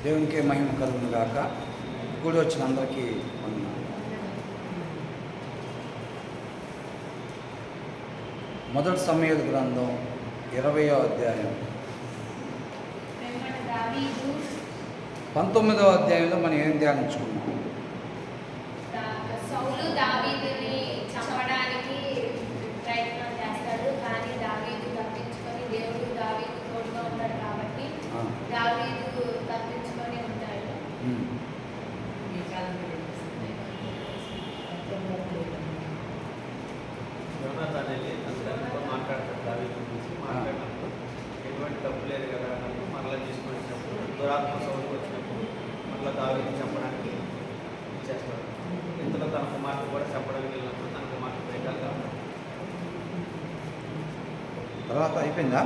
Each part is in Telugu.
దేవునికే మహిమ కలుగును గాక. కూడి వచ్చిన అందరికీ వందనాలు. మొదటి సమూయేలు గ్రంథం 20వ అధ్యాయం 19వ అధ్యాయంలో మనం ఏం ధ్యానించుకున్నాం? సౌలు దావీదుని చంపడానికి ప్రయత్నం చేస్తాడు, కానీ దావీదు తప్పించుకొని దేవుడు దావీదు తోడుగా ఉంటాడు కాబట్టి దావీదు తప్పించుకొని ఉంటాడు. మాట్లాడతాడు దావీదు గురించి. మాట్లాడినప్పుడు ఎటువంటి తప్పు లేదు కదా అన్నప్పుడు మరలా తీసుకొచ్చినప్పుడు దురాత్మ సౌలుకు వచ్చినప్పుడు మరలా దావీదు చంపడానికి ఇచ్చేస్తాడు. ఇంతలో తన కుమార్తె కూడా చంపడానికి వెళ్ళినప్పుడు తన కుమార్తె బయటలు కావాలి. తర్వాత అయిపోయిందా?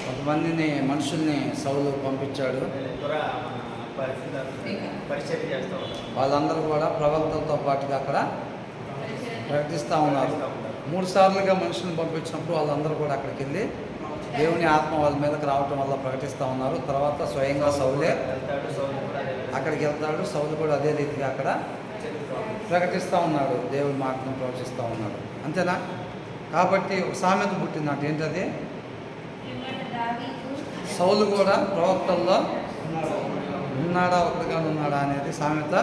కొంతమందిని మనుషుల్ని సౌలు పంపించాడు. పరిచయం చేస్తూ ఉంటారు. వాళ్ళందరూ కూడా ప్రవక్తలతో పాటుగా అక్కడ ప్రకటిస్తూ ఉన్నారు. 3 సార్లుగా మనుషులను పంపించినప్పుడు వాళ్ళందరూ కూడా అక్కడికి వెళ్ళి దేవుని ఆత్మ వాళ్ళ మీదకి రావటం వల్ల ప్రకటిస్తూ ఉన్నారు. తర్వాత స్వయంగా సౌలే అక్కడికి వెళ్తాడు. సౌలు కూడా అదే రీతిగా అక్కడ ప్రకటిస్తూ ఉన్నాడు, దేవుని మాటను ప్రవచిస్తూ ఉన్నాడు. అంతేనా? కాబట్టి ఒక సామెత పుట్టిందంట. ఏంటది? సౌలు కూడా ప్రవక్తల్లో ఉన్నాడా ఒకటిగా ఉన్నాడా అనేది సామెత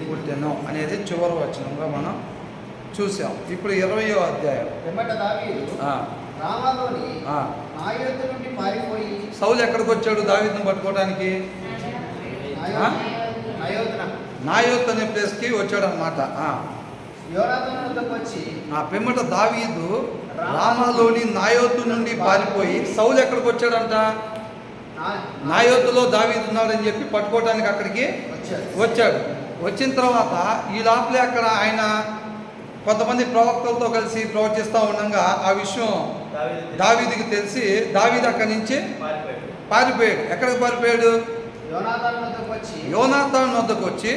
పుట్టెను అనేది చివరి వచనంగా మనం చూసాం. ఇప్పుడు 20వ అధ్యాయం. సౌలు ఎక్కడికి వచ్చాడు దావీదుని పట్టుకోవడానికి? నాయోత్ అనే ప్లేస్కి వచ్చాడు అనమాట. పిమ్మట దావీదు రామాలోని నాయోతు నుండి పారిపోయి సౌలు ఎక్కడికి వచ్చాడంట? నాయోతులో దావీదు ఉన్నాడని చెప్పి పట్టుకోవడానికి అక్కడికి వచ్చాడు. వచ్చిన తర్వాత ఈ లోపలే అక్కడ ఆయన కొంతమంది ప్రవక్తలతో కలిసి ప్రవచిస్తూ ఉండగా ఆ విషయం దావీదుకి తెలిసి దావీదు అక్కడి నుంచి పారిపోయాడు. ఎక్కడికి పారిపోయాడు? యోనాతాను వద్దకు వచ్చి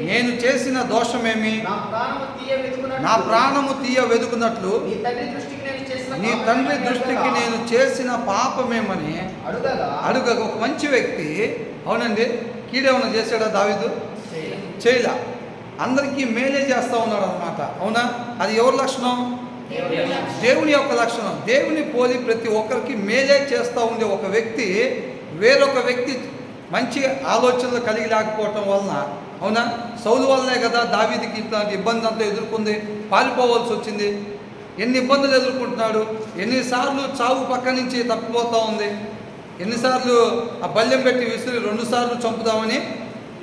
నేను చేసిన దోషమేమి, నా ప్రాణము తీయ వెదుకున్నట్లు నీ తండ్రి దృష్టికి నేను చేసిన పాపమేమని అడుగగా ఒక మంచి వ్యక్తి, అవునండి, కీడేమన్నా చేశాడా దావీదు? చేయలా. అందరికీ మేలే చేస్తూ ఉన్నాడు అనమాట. అవునా? అది ఎవరి లక్షణం? దేవుని యొక్క లక్షణం. దేవుని పోలి ప్రతి ఒక్కరికి మేలే చేస్తూ ఉండే ఒక వ్యక్తి వేరొక వ్యక్తి మంచి ఆలోచనలు కలిగి లేకపోవటం వలన, అవునా, సౌలు వల్లనే కదా దావీదుకి ఇట్లాంటి ఇబ్బంది అంతా ఎదుర్కొంది, పారిపోవాల్సి వచ్చింది. ఎన్ని ఇబ్బందులు ఎదుర్కొంటున్నాడు, ఎన్నిసార్లు చావు పక్క నుంచి తప్పిపోతూ ఉంది, ఎన్నిసార్లు ఆ బల్యం పెట్టి విసిరి 2 సార్లు చంపుదామని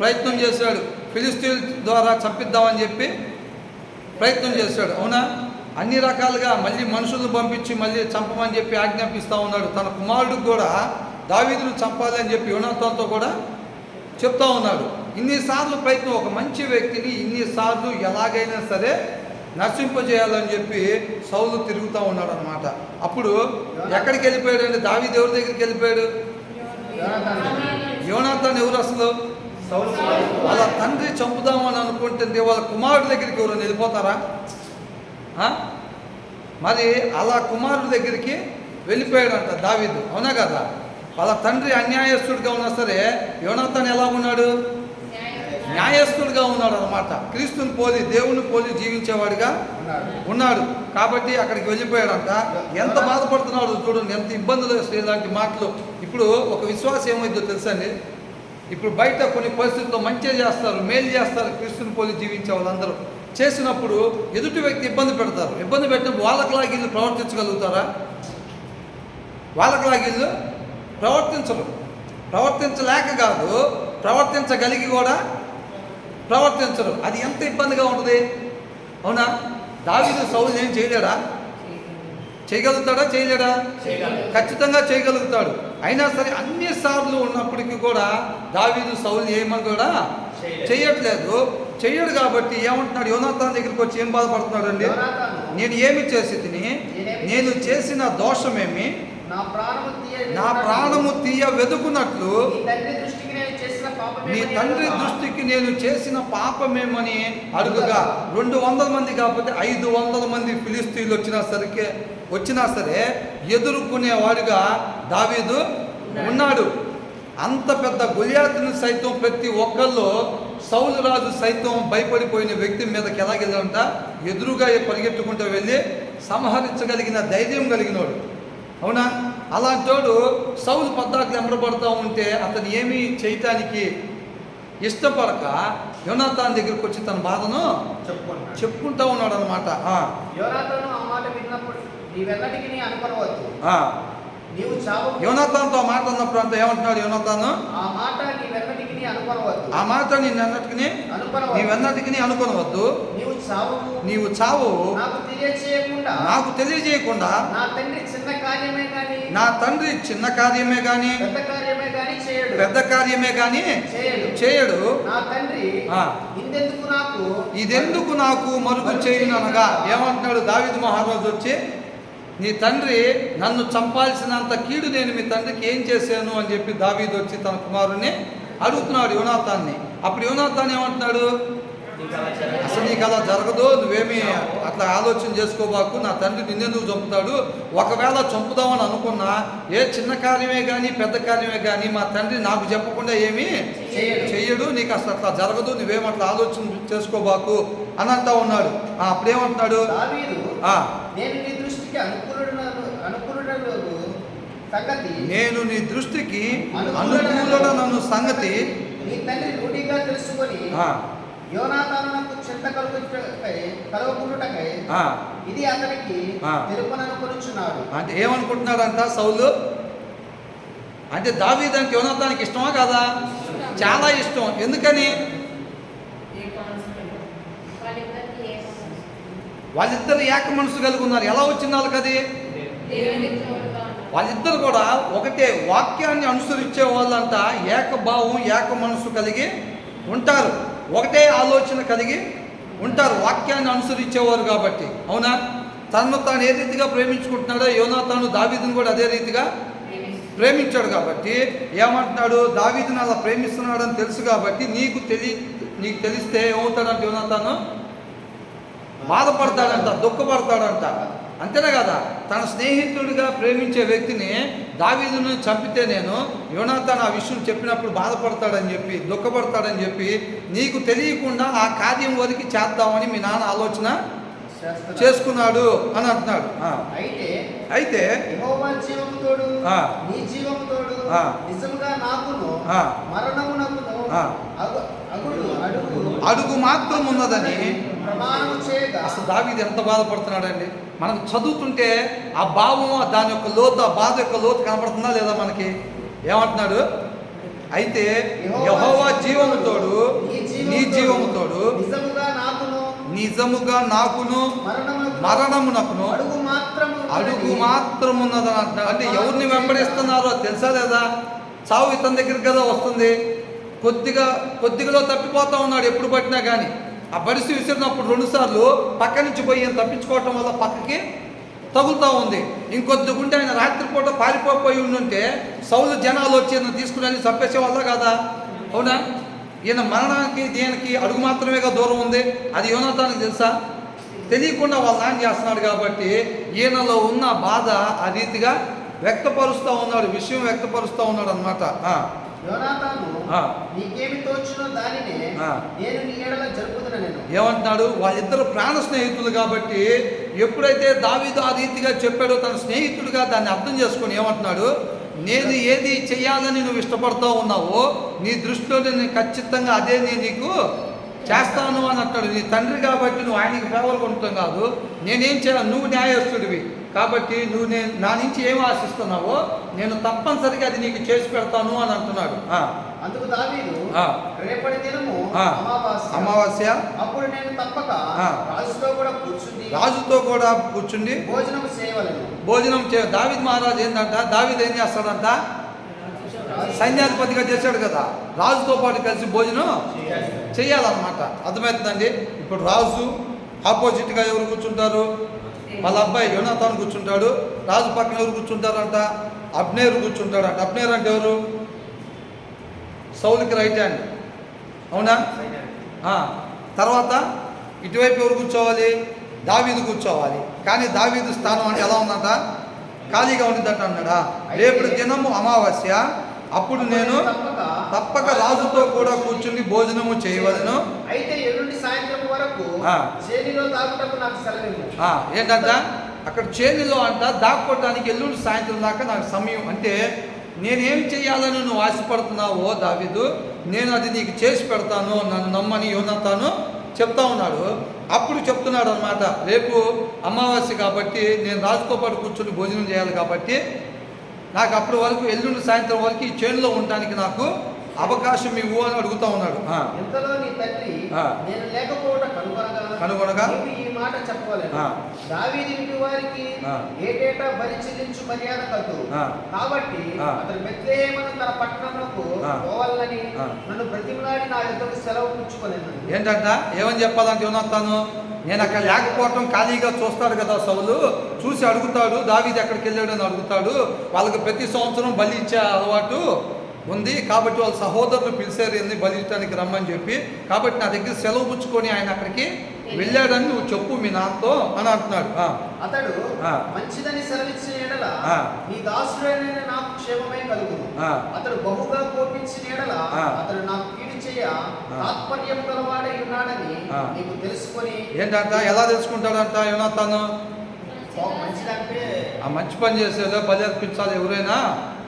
ప్రయత్నం చేశాడు, ఫిలిస్తీన్ల ద్వారా చంపిద్దామని చెప్పి ప్రయత్నం చేశాడు. అవునా? అన్ని రకాలుగా మళ్ళీ మనుషులను పంపించి మళ్ళీ చంపమని చెప్పి ఆజ్ఞాపిస్తూ ఉన్నాడు. తన కుమారుడికి కూడా దావీదును చంపాలి అని చెప్పి యోనాతానుతో కూడా చెప్తా ఉన్నాడు. ఇన్నిసార్లు ప్రయత్నం, ఒక మంచి వ్యక్తిని ఇన్నిసార్లు ఎలాగైనా సరే నశింపజేయాలని చెప్పి సౌలు తిరుగుతూ ఉన్నాడు అనమాట. అప్పుడు ఎక్కడికి వెళ్ళిపోయాడు? దావీదు ఎవరి దగ్గరికి వెళ్ళిపోయాడు? యోనాతాను ఎవరు అసలు? వాళ్ళ తండ్రి చంపుదామని అనుకుంటుంది. వాళ్ళ కుమారుడి దగ్గరికి ఎవరైనా వెళ్ళిపోతారా? మరి అలా కుమారుడి దగ్గరికి వెళ్ళిపోయాడంట దావీదు. అవునా కదా? వాళ్ళ తండ్రి అన్యాయస్తుడిగా ఉన్నా సరే యోనాతాను ఎలా ఉన్నాడు? న్యాయస్తుడిగా ఉన్నాడు అనమాట. క్రీస్తుని పోలి, దేవుని పోలి జీవించేవాడిగా ఉన్నాడు. కాబట్టి అక్కడికి వెళ్ళిపోయాడంట. ఎంత బాధపడుతున్నాడు చూడండి, ఎంత ఇబ్బందులు ఇలాంటి మాటలు. ఇప్పుడు ఒక విశ్వాసం ఏమైందో తెలుసండి, ఇప్పుడు బయట కొన్ని పరిస్థితుల్లో మంచి చేస్తారు, మేలు చేస్తారు. క్రీస్తుని పోలి జీవించే వాళ్ళందరూ చేసినప్పుడు ఎదుటి వ్యక్తి ఇబ్బంది పెడతారు. ఇబ్బంది పెట్టినప్పుడు వాళ్ళకిలాగా వీళ్ళు ప్రవర్తించగలుగుతారా? వాళ్ళకిలాగా వీళ్ళు ప్రవర్తించరు. ప్రవర్తించలేక కాదు, ప్రవర్తించగలిగి కూడా ప్రవర్తించరు. అది ఎంత ఇబ్బందిగా ఉంటుంది. అవునా? దావీదు సౌలు ఏం చేయలేడా? చేయగలుగుతాడా? చేయలేడా? ఖచ్చితంగా చేయగలుగుతాడు. అయినా సరే అన్నిసార్లు ఉన్నప్పటికీ కూడా దావీదు సౌలు ఏమని కూడా చెయ్యట్లేదు. చెయ్యడు కాబట్టి ఏమంటున్నాడు? యోనాతాను దగ్గరికి వచ్చి ఏం బాధపడుతున్నాడు అండి? నేను ఏమి చేసి తిని, నేను చేసిన దోషమేమి, నా ప్రాణము తీయ వెతుకున్నట్లు నీ పాపమేమని తండ్రి అడుగగా, దృష్టికి నేను చేసిన పాపమేమని అడుగుగా 200 మంది కాకపోతే 500 మంది ఫిలిస్తీన్లు వచ్చినా సరే ఎదుర్కొనేవాడుగా దావీదు ఉన్నాడు. అంత పెద్ద గొలియాతును సైతం ప్రతి ఒక్కళ్ళు సౌలు రాజు సైతం భయపడిపోయిన వ్యక్తి మీదకి ఎలాగెళ్ళంట ఎదురుగా పరిగెత్తుకుంటూ వెళ్ళి సంహరించగలిగిన ధైర్యం కలిగినోడు. అవునా? అలాంటోడు సౌలు పద్దాకులు ఎంబడబడుతూ ఉంటే అతను ఏమీ చేయటానికి ఇష్టపడక యోనాతాన్ దగ్గరికి వచ్చి తన బాధను చెప్పుకున్నాడు. చెప్పుకుంటూ ఉన్నాడు అనమాట. యోనాతాను ఆ మాట విన్నప్పుడు నీవెన్నటికి నీ అనుకొనవద్దు, నీవు చావు. యోనాతాన్తో ఆ మాట అన్నప్పుడు అంత ఏమంటున్నాడు యోనాతాను? ఆ మాట నీవెన్నటికి నీ అనుకొనవద్దు, ఆ మాట నీవెన్నటికి అనుకొనవద్దు, నీవు చావు నాకు తెలియజేయకుండా నా తండ్రి చిన్న కార్యమే గాని పెద్ద కార్యమే గాని చేయడు. నా తండ్రి ఇదెందుకు నాకు మరుగు చేయననగా ఏమంటున్నాడు దావీదు మహారాజు వచ్చి, నీ తండ్రి నన్ను చంపాల్సినంత కీడు నేను మీ తండ్రికి ఏం చేశాను అని చెప్పి దావీదు వచ్చి తన కుమారుని అడుగుతున్నాడు యోనాతాన్ని. అప్పుడు యోనాతాన్ ఏమంటున్నాడు? అసలు నీకు అలా జరగదు, నువ్వేమీ అట్లా ఆలోచన చేసుకోబాకు, నా తండ్రి నిన్నెందుకు చంపుతాడు, ఒకవేళ చంపుదామని అనుకున్నా ఏ చిన్న కార్యమే కానీ పెద్ద కార్యమే కానీ మా తండ్రి నాకు చెప్పకుండా ఏమీ చెయ్యడు, నీకు అసలు అట్లా జరగదు, నువ్వేమట్లా ఆలోచన చేసుకోబాకు అని అంటా ఉన్నాడు. అప్పుడేమంటున్నాడు? నేను నీ దృష్టికి అనుకూలనను సంగతి నీ తండ్రి రూఢిగా తెలుసుకొని యోనాతానునకు చింత కలుగుటకై ఇది అతనికి తెలుపననుకొనుచున్నాడు. అంటే ఏమనుకుంటున్నాడంట సౌలు? అంటే దావీదానికి యోనాతానికి ఇష్టమా కాదా? చాలా ఇష్టం. ఎందుకని? వాళ్ళిద్దరు ఏక మనసు కలిగి ఉన్నారు. ఎలా వచ్చింది వాళ్ళకి అది? వాళ్ళిద్దరు కూడా ఒకటే వాక్యాన్ని అనుసరించే వాళ్ళంతా ఏకభావం ఏక మనసు కలిగి ఉంటారు, ఒకటే ఆలోచన కలిగి ఉంటారు, వాక్యాన్ని అనుసరించేవారు కాబట్టి. అవునా? తనను తాను ఏ రీతిగా ప్రేమించుకుంటున్నాడో యోనాతాను దావీదును కూడా అదే రీతిగా ప్రేమించాడు కాబట్టి ఏమంటున్నాడు? దావీదును అలా ప్రేమిస్తున్నాడని తెలుసు కాబట్టి నీకు తెలిస్తే ఏమవుతాడంట? యోనాతాను బాధపడతాడంట, దుఃఖపడతాడంట. అంతేనా కదా? తన స్నేహితుడిగా ప్రేమించే వ్యక్తిని దావీదును చంపితే నేను యోనాతాను ఆ విషయం చెప్పినప్పుడు బాధపడతాడని చెప్పి దుఃఖపడతాడని చెప్పి నీకు తెలియకుండా ఆ కార్యం వరకు చేద్దామని మీ నాన్న ఆలోచన చేసుకున్నాడు అని అంటున్నాడు. అయితే అడుగు మాత్రం ఉన్నదని అసలు దావీదు ఎంత బాధపడుతున్నాడండి. మనకు చదువుతుంటే ఆ భావం, దాని యొక్క లోతు, ఆ బాధ యొక్క లోతు కనపడుతుందా లేదా మనకి? ఏమంటున్నాడు? అయితే యెహోవా జీవము తోడు నీ జీవము తోడు నిజముగా నాకును మరణమునకును అడుగు మాత్రం ఉన్నదని అంటున్నాడు. అంటే ఎవరిని వెంబడిస్తున్నారో తెలుసా లేదా? చావు ఇతని దగ్గరికి కదా వస్తుంది. కొద్దిగా తప్పిపోతూ ఉన్నాడు ఎప్పుడు పట్టినా కానీ. ఆ బడిసి విసిరినప్పుడు 2 సార్లు పక్క నుంచి పోయి తప్పించుకోవటం వల్ల పక్కకి తగులుతూ ఉంది. ఇంకొద్దిగుంటే ఆయన రాత్రిపూట పారిపోయి ఉండుంటే సౌలు జనాలు వచ్చి తీసుకుని వెళ్ళి చంపేసే వల్ల కదా. అవునా? ఈయన మరణానికి దీనికి అడుగు మాత్రమేగా దూరం ఉంది. అది యోనాతానికి తెలుసా? తెలియకుండా వాళ్ళ నాన్న చేస్తున్నాడు కాబట్టి ఈయనలో ఉన్న బాధ ఆ రీతిగా వ్యక్తపరుస్తూ ఉన్నాడు, విషయం వ్యక్తపరుస్తూ ఉన్నాడు అనమాట. ఏమంటున్నాడు? వాళ్ళిద్దరు ప్రాణ స్నేహితులు కాబట్టి ఎప్పుడైతే దావీదు ఆ రీతిగా చెప్పాడో తన స్నేహితుడిగా దాన్ని అర్థం చేసుకొని ఏమంటున్నాడు? నేను ఏది చెయ్యాలని నువ్వు ఇష్టపడుతూ ఉన్నావో నీ దృష్టిలో నేను ఖచ్చితంగా అదే నేను నీకు చేస్తాను అని అంటాడు. నీ తండ్రి కాబట్టి నువ్వు ఆయనకి ఫేవర్గా ఉండటం కాదు, నేనేం చేయాలి, నువ్వు న్యాయస్తుడివి కాబట్టి నువ్వు నా నుంచి ఏం ఆశిస్తున్నావో నేను తప్పనిసరిగా అది నీకు చేసి పెడతాను అని అంటున్నాడు. అందుకు దావీదు రేపటి దినము అమావాస్య, అప్పుడు నేను తప్పక రాజుతో కూడా కూర్చుండి భోజనం దావీదు మహారాజు ఏంటంట? దావీదు ఏం చేస్తాడంట? సైన్యాధిపతిగా చేశాడు కదా, రాజుతో పాటు కలిసి భోజనం చేయాలన్నమాట. అర్థమవుతుందండి? ఇప్పుడు రాజు ఆపోజిట్గా ఎవరు కూర్చుంటారు? వాళ్ళ అబ్బాయి యోనాతాను కూర్చుంటాడు. రాజు పక్కన ఎవరు కూర్చుంటారంట? అబ్నేరు కూర్చుంటాడంట. అబ్నేరు అంటే ఎవరు? సౌలుకి రైట్ హ్యాండ్. అవునా? తర్వాత ఇటువైపు ఎవరు కూర్చోవాలి? దావీదు కూర్చోవాలి. కానీ దావీదు స్థానం అంటే ఎలా ఉందంట? ఖాళీగా ఉండిందట అన్నాడా? రేపు దినము అమావాస్య, అప్పుడు నేను తప్పక రాజుతో కూడా కూర్చుని భోజనము చేయవలను. అయితే ఎల్లుండి సాయంత్రం వరకు చేనిలో తాగుటకు నాకు సెలవు. ఏంటంట అక్కడ చేనిలో అంట దాక్కోవటానికి ఎల్లుండి సాయంత్రం దాకా నాకు సమయం. అంటే నేనేం చేయాలని నువ్వు ఆశపడుతున్నావో దావీదు, నేను అది నీకు చేసి పెడతాను, నన్ను నమ్మని యోనాతాను చెప్తా ఉన్నాడు. అప్పుడు చెప్తున్నాడు అనమాట, రేపు అమావాస్య కాబట్టి నేను రాజుతో పాటు కూర్చొని భోజనం చేయాలి కాబట్టి నాకు అప్పటి వరకు ఎల్లుండి సాయంత్రం వరకు ఈ చేనులో ఉండడానికి నాకు అవకాశం ఇవ్వు అని అడుగుతా ఉన్నాడు. ఇంతలో నీ తండ్రి నేను లేకపోవడం కనుగొనగా ఈ మాట చెప్పవలెను. దావీదు ఇంటి వారికి ఏటేటా బలి చెల్లించు మర్యాద కద్దు. కాబట్టి అతను బెత్లెహేమును తన పట్టణంలోకి పోవాలని నన్ను బ్రతిమలాడి నా యొద్దకు సెలవు పుచ్చుకొనెను. ఏంటంట ఏమని చెప్పాలంటే యోనాతాను, నేను అక్కడ లేకపోవటం ఖాళీగా చూస్తాడు కదా సౌలు, చూసి అడుగుతాడు దావీదు ఎక్కడికి వెళ్ళాడు అని అడుగుతాడు. వాళ్ళకి ప్రతి సంవత్సరం బలి ఇచ్చే అలవాటు ఉంది కాబట్టి వాళ్ళ సహోదరులు పిలిచారు ఎన్ని బలి ఇచ్చడానికి రమ్మని చెప్పి, కాబట్టి నా దగ్గర సెలవు పుచ్చుకొని ఆయన అక్కడికి వెళ్ళాడని నువ్వు చెప్పు మీ నాన్నతో అని అంటున్నాడు. అతడు మంచిదని సెలవిచ్చిన ఎడల నీ దాసుడైన నాకు క్షేమమే కలుగును. అతడు బహుగా కోపించిన ఎడల అతడు నాకు కీడు చేయ తాత్పర్యం గలవాడై ఉన్నాడని నీకు తెలుసుకొని. ఏంటంట ఎలా తెలుసుకుంటాడంట యోనాతాను? మంచిదంటే ఆ మంచి పని చేసేదో బలి అర్పించాలి ఎవరైనా,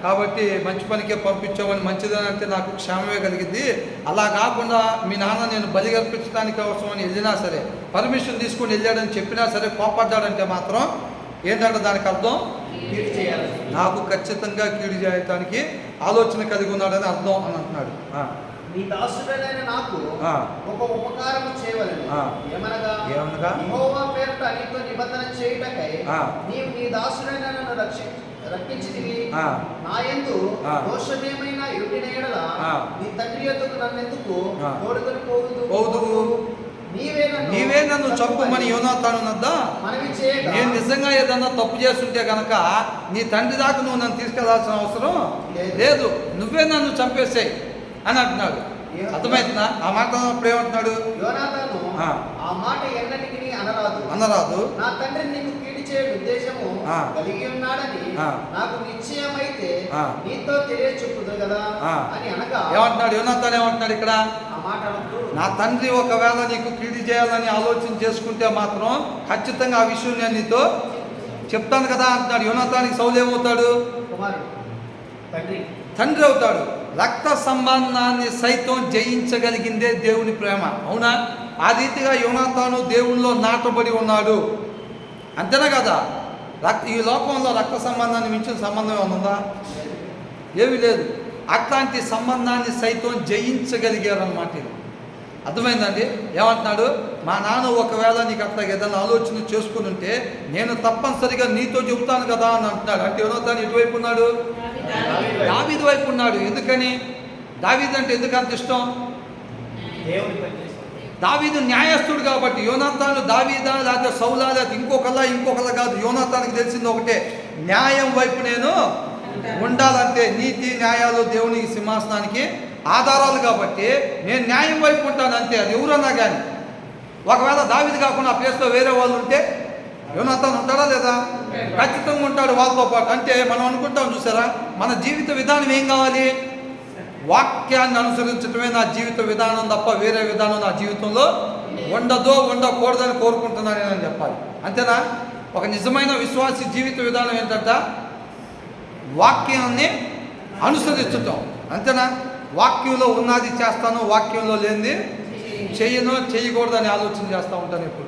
కాబట్టి మంచి పనికే పంపించామని మంచిదని అంటే నాకు క్షేమమే కలిగింది. అలా కాకుండా మీ నాన్న నేను బలి అర్పించడానికి అవసరమని వెళ్ళినా సరే, పర్మిషన్ తీసుకొని వెళ్ళాడని చెప్పినా సరే కోపడ్డాడంటే మాత్రం ఏంటంటే దానికి అర్థం నాకు ఖచ్చితంగా కీడు చేయడానికి ఆలోచన కలిగి ఉన్నాడని అర్థం అని అంటున్నాడు. నీ దాసుడైన నాకు ఒక ఉపకారం చేయవలెను. ఏమనగా యెహోవా పేరిట నీతో నిబంధన చేయుటకై నీవు నీ దాసుడైన నన్ను రక్షించితివి. నా యందు దోషమేమైనా ఉండిన యెడల నీ తండ్రి యొద్దకు నన్నెందుకు తోడుకొని పోవుదువు? నీవే నన్ను చంపమని యోనాతాను నద్దా నేను నిజంగా ఏదన్నా తప్పు చేస్తుంటే కనుక నీ తండ్రి దాకా నువ్వు నన్ను తీసుకెళ్లాల్సిన అవసరం లేదు, నువ్వే నన్ను చంపేసాయి అని అంటున్నాడు. అర్థమవుతుందా? ఆ మాట అప్పుడు ఏమంటున్నాడు? యోనాతాను ఆ మాట ఎన్నటికి అనరాదు. నా తండ్రి నీకు కీడు చేయ ఉద్దేశము కలిగి ఉన్నాడని నాకు నిశ్చయమైతే నీతో తెలియచెప్పుదు కదా అని అనగా ఏమంటున్నాడు? యోనాతాను ఏమంటున్నాడు ఇక్కడ? ఆ మాట నా తండ్రి ఒకవేళ నీకు కీడు చేయాలని ఆలోచన చేసుకుంటే మాత్రం ఖచ్చితంగా ఆ విషయం నేను నీతో చెప్తాను కదా అంటున్నాడు. యోనాతానికి సౌలు ఏమవుతాడు? తండ్రి అవుతాడు. రక్త సంబంధాన్ని సైతం జయించగలిగిందే దేవుని ప్రేమ. అవునా? ఆ రీతిగా యోనాతాను దేవునిలో నాటబడి ఉన్నాడు. అంతేనా కదా? ఈ లోకంలో రక్త సంబంధాన్ని మించిన సంబంధం ఏమన్నా? ఏమీ లేదు. అట్లాంటి సంబంధాన్ని సైతం జయించగలిగారు అన్నమాట. ఇది అర్థమైందండి? ఏమంటున్నాడు? మా నాన్న ఒకవేళ నీకు అట్లా ఏదైనా ఆలోచన చేసుకుని ఉంటే నేను తప్పనిసరిగా నీతో చెబుతాను కదా అని అంటున్నాడు. అంటే యోనాతాను ఎటువైపు ఉన్నాడు? దావీదు వైపు ఉన్నాడు. ఎందుకని? దావీదు అంటే ఎందుకు అంత ఇష్టం? దావీదు న్యాయస్థుడు కాబట్టి. యోనాతాను దావీదా లేకపోతే సౌలా లేకపోతే ఇంకొకలా కాదు. యోనాతానికి తెలిసింది ఒకటే, న్యాయం వైపు నేను ఉండాలంటే. నీతి న్యాయాలు దేవుని సింహాసనానికి ఆధారాలు కాబట్టి నేను న్యాయం వైపు ఉంటాను అంతే. అది ఎవరన్నా కానీ. ఒకవేళ దావీదు కాకుండా ఆ ప్లేస్లో వేరే వాళ్ళు ఉంటే యోనాతాను ఉంటాడా లేదా? ఖచ్చితంగా ఉంటాడు వాళ్ళతో పాటు. అంటే మనం అనుకుంటాం చూసారా, మన జీవిత విధానం ఏం కావాలి? వాక్యాన్ని అనుసరించడమే నా జీవిత విధానం తప్ప వేరే విధానం నా జీవితంలో ఉండకూడదని కోరుకుంటున్నాను నేను చెప్పాలి. అంతేనా? ఒక నిజమైన విశ్వాసి జీవిత విధానం ఏంటంట? వాక్యాన్ని అనుసరించటం. అంతేనా? వాక్యంలో ఉన్నది చేస్తాను, వాక్యంలో లేనిది చేయకూడదని ఆలోచన చేస్తూ ఉంటాను ఎప్పుడు.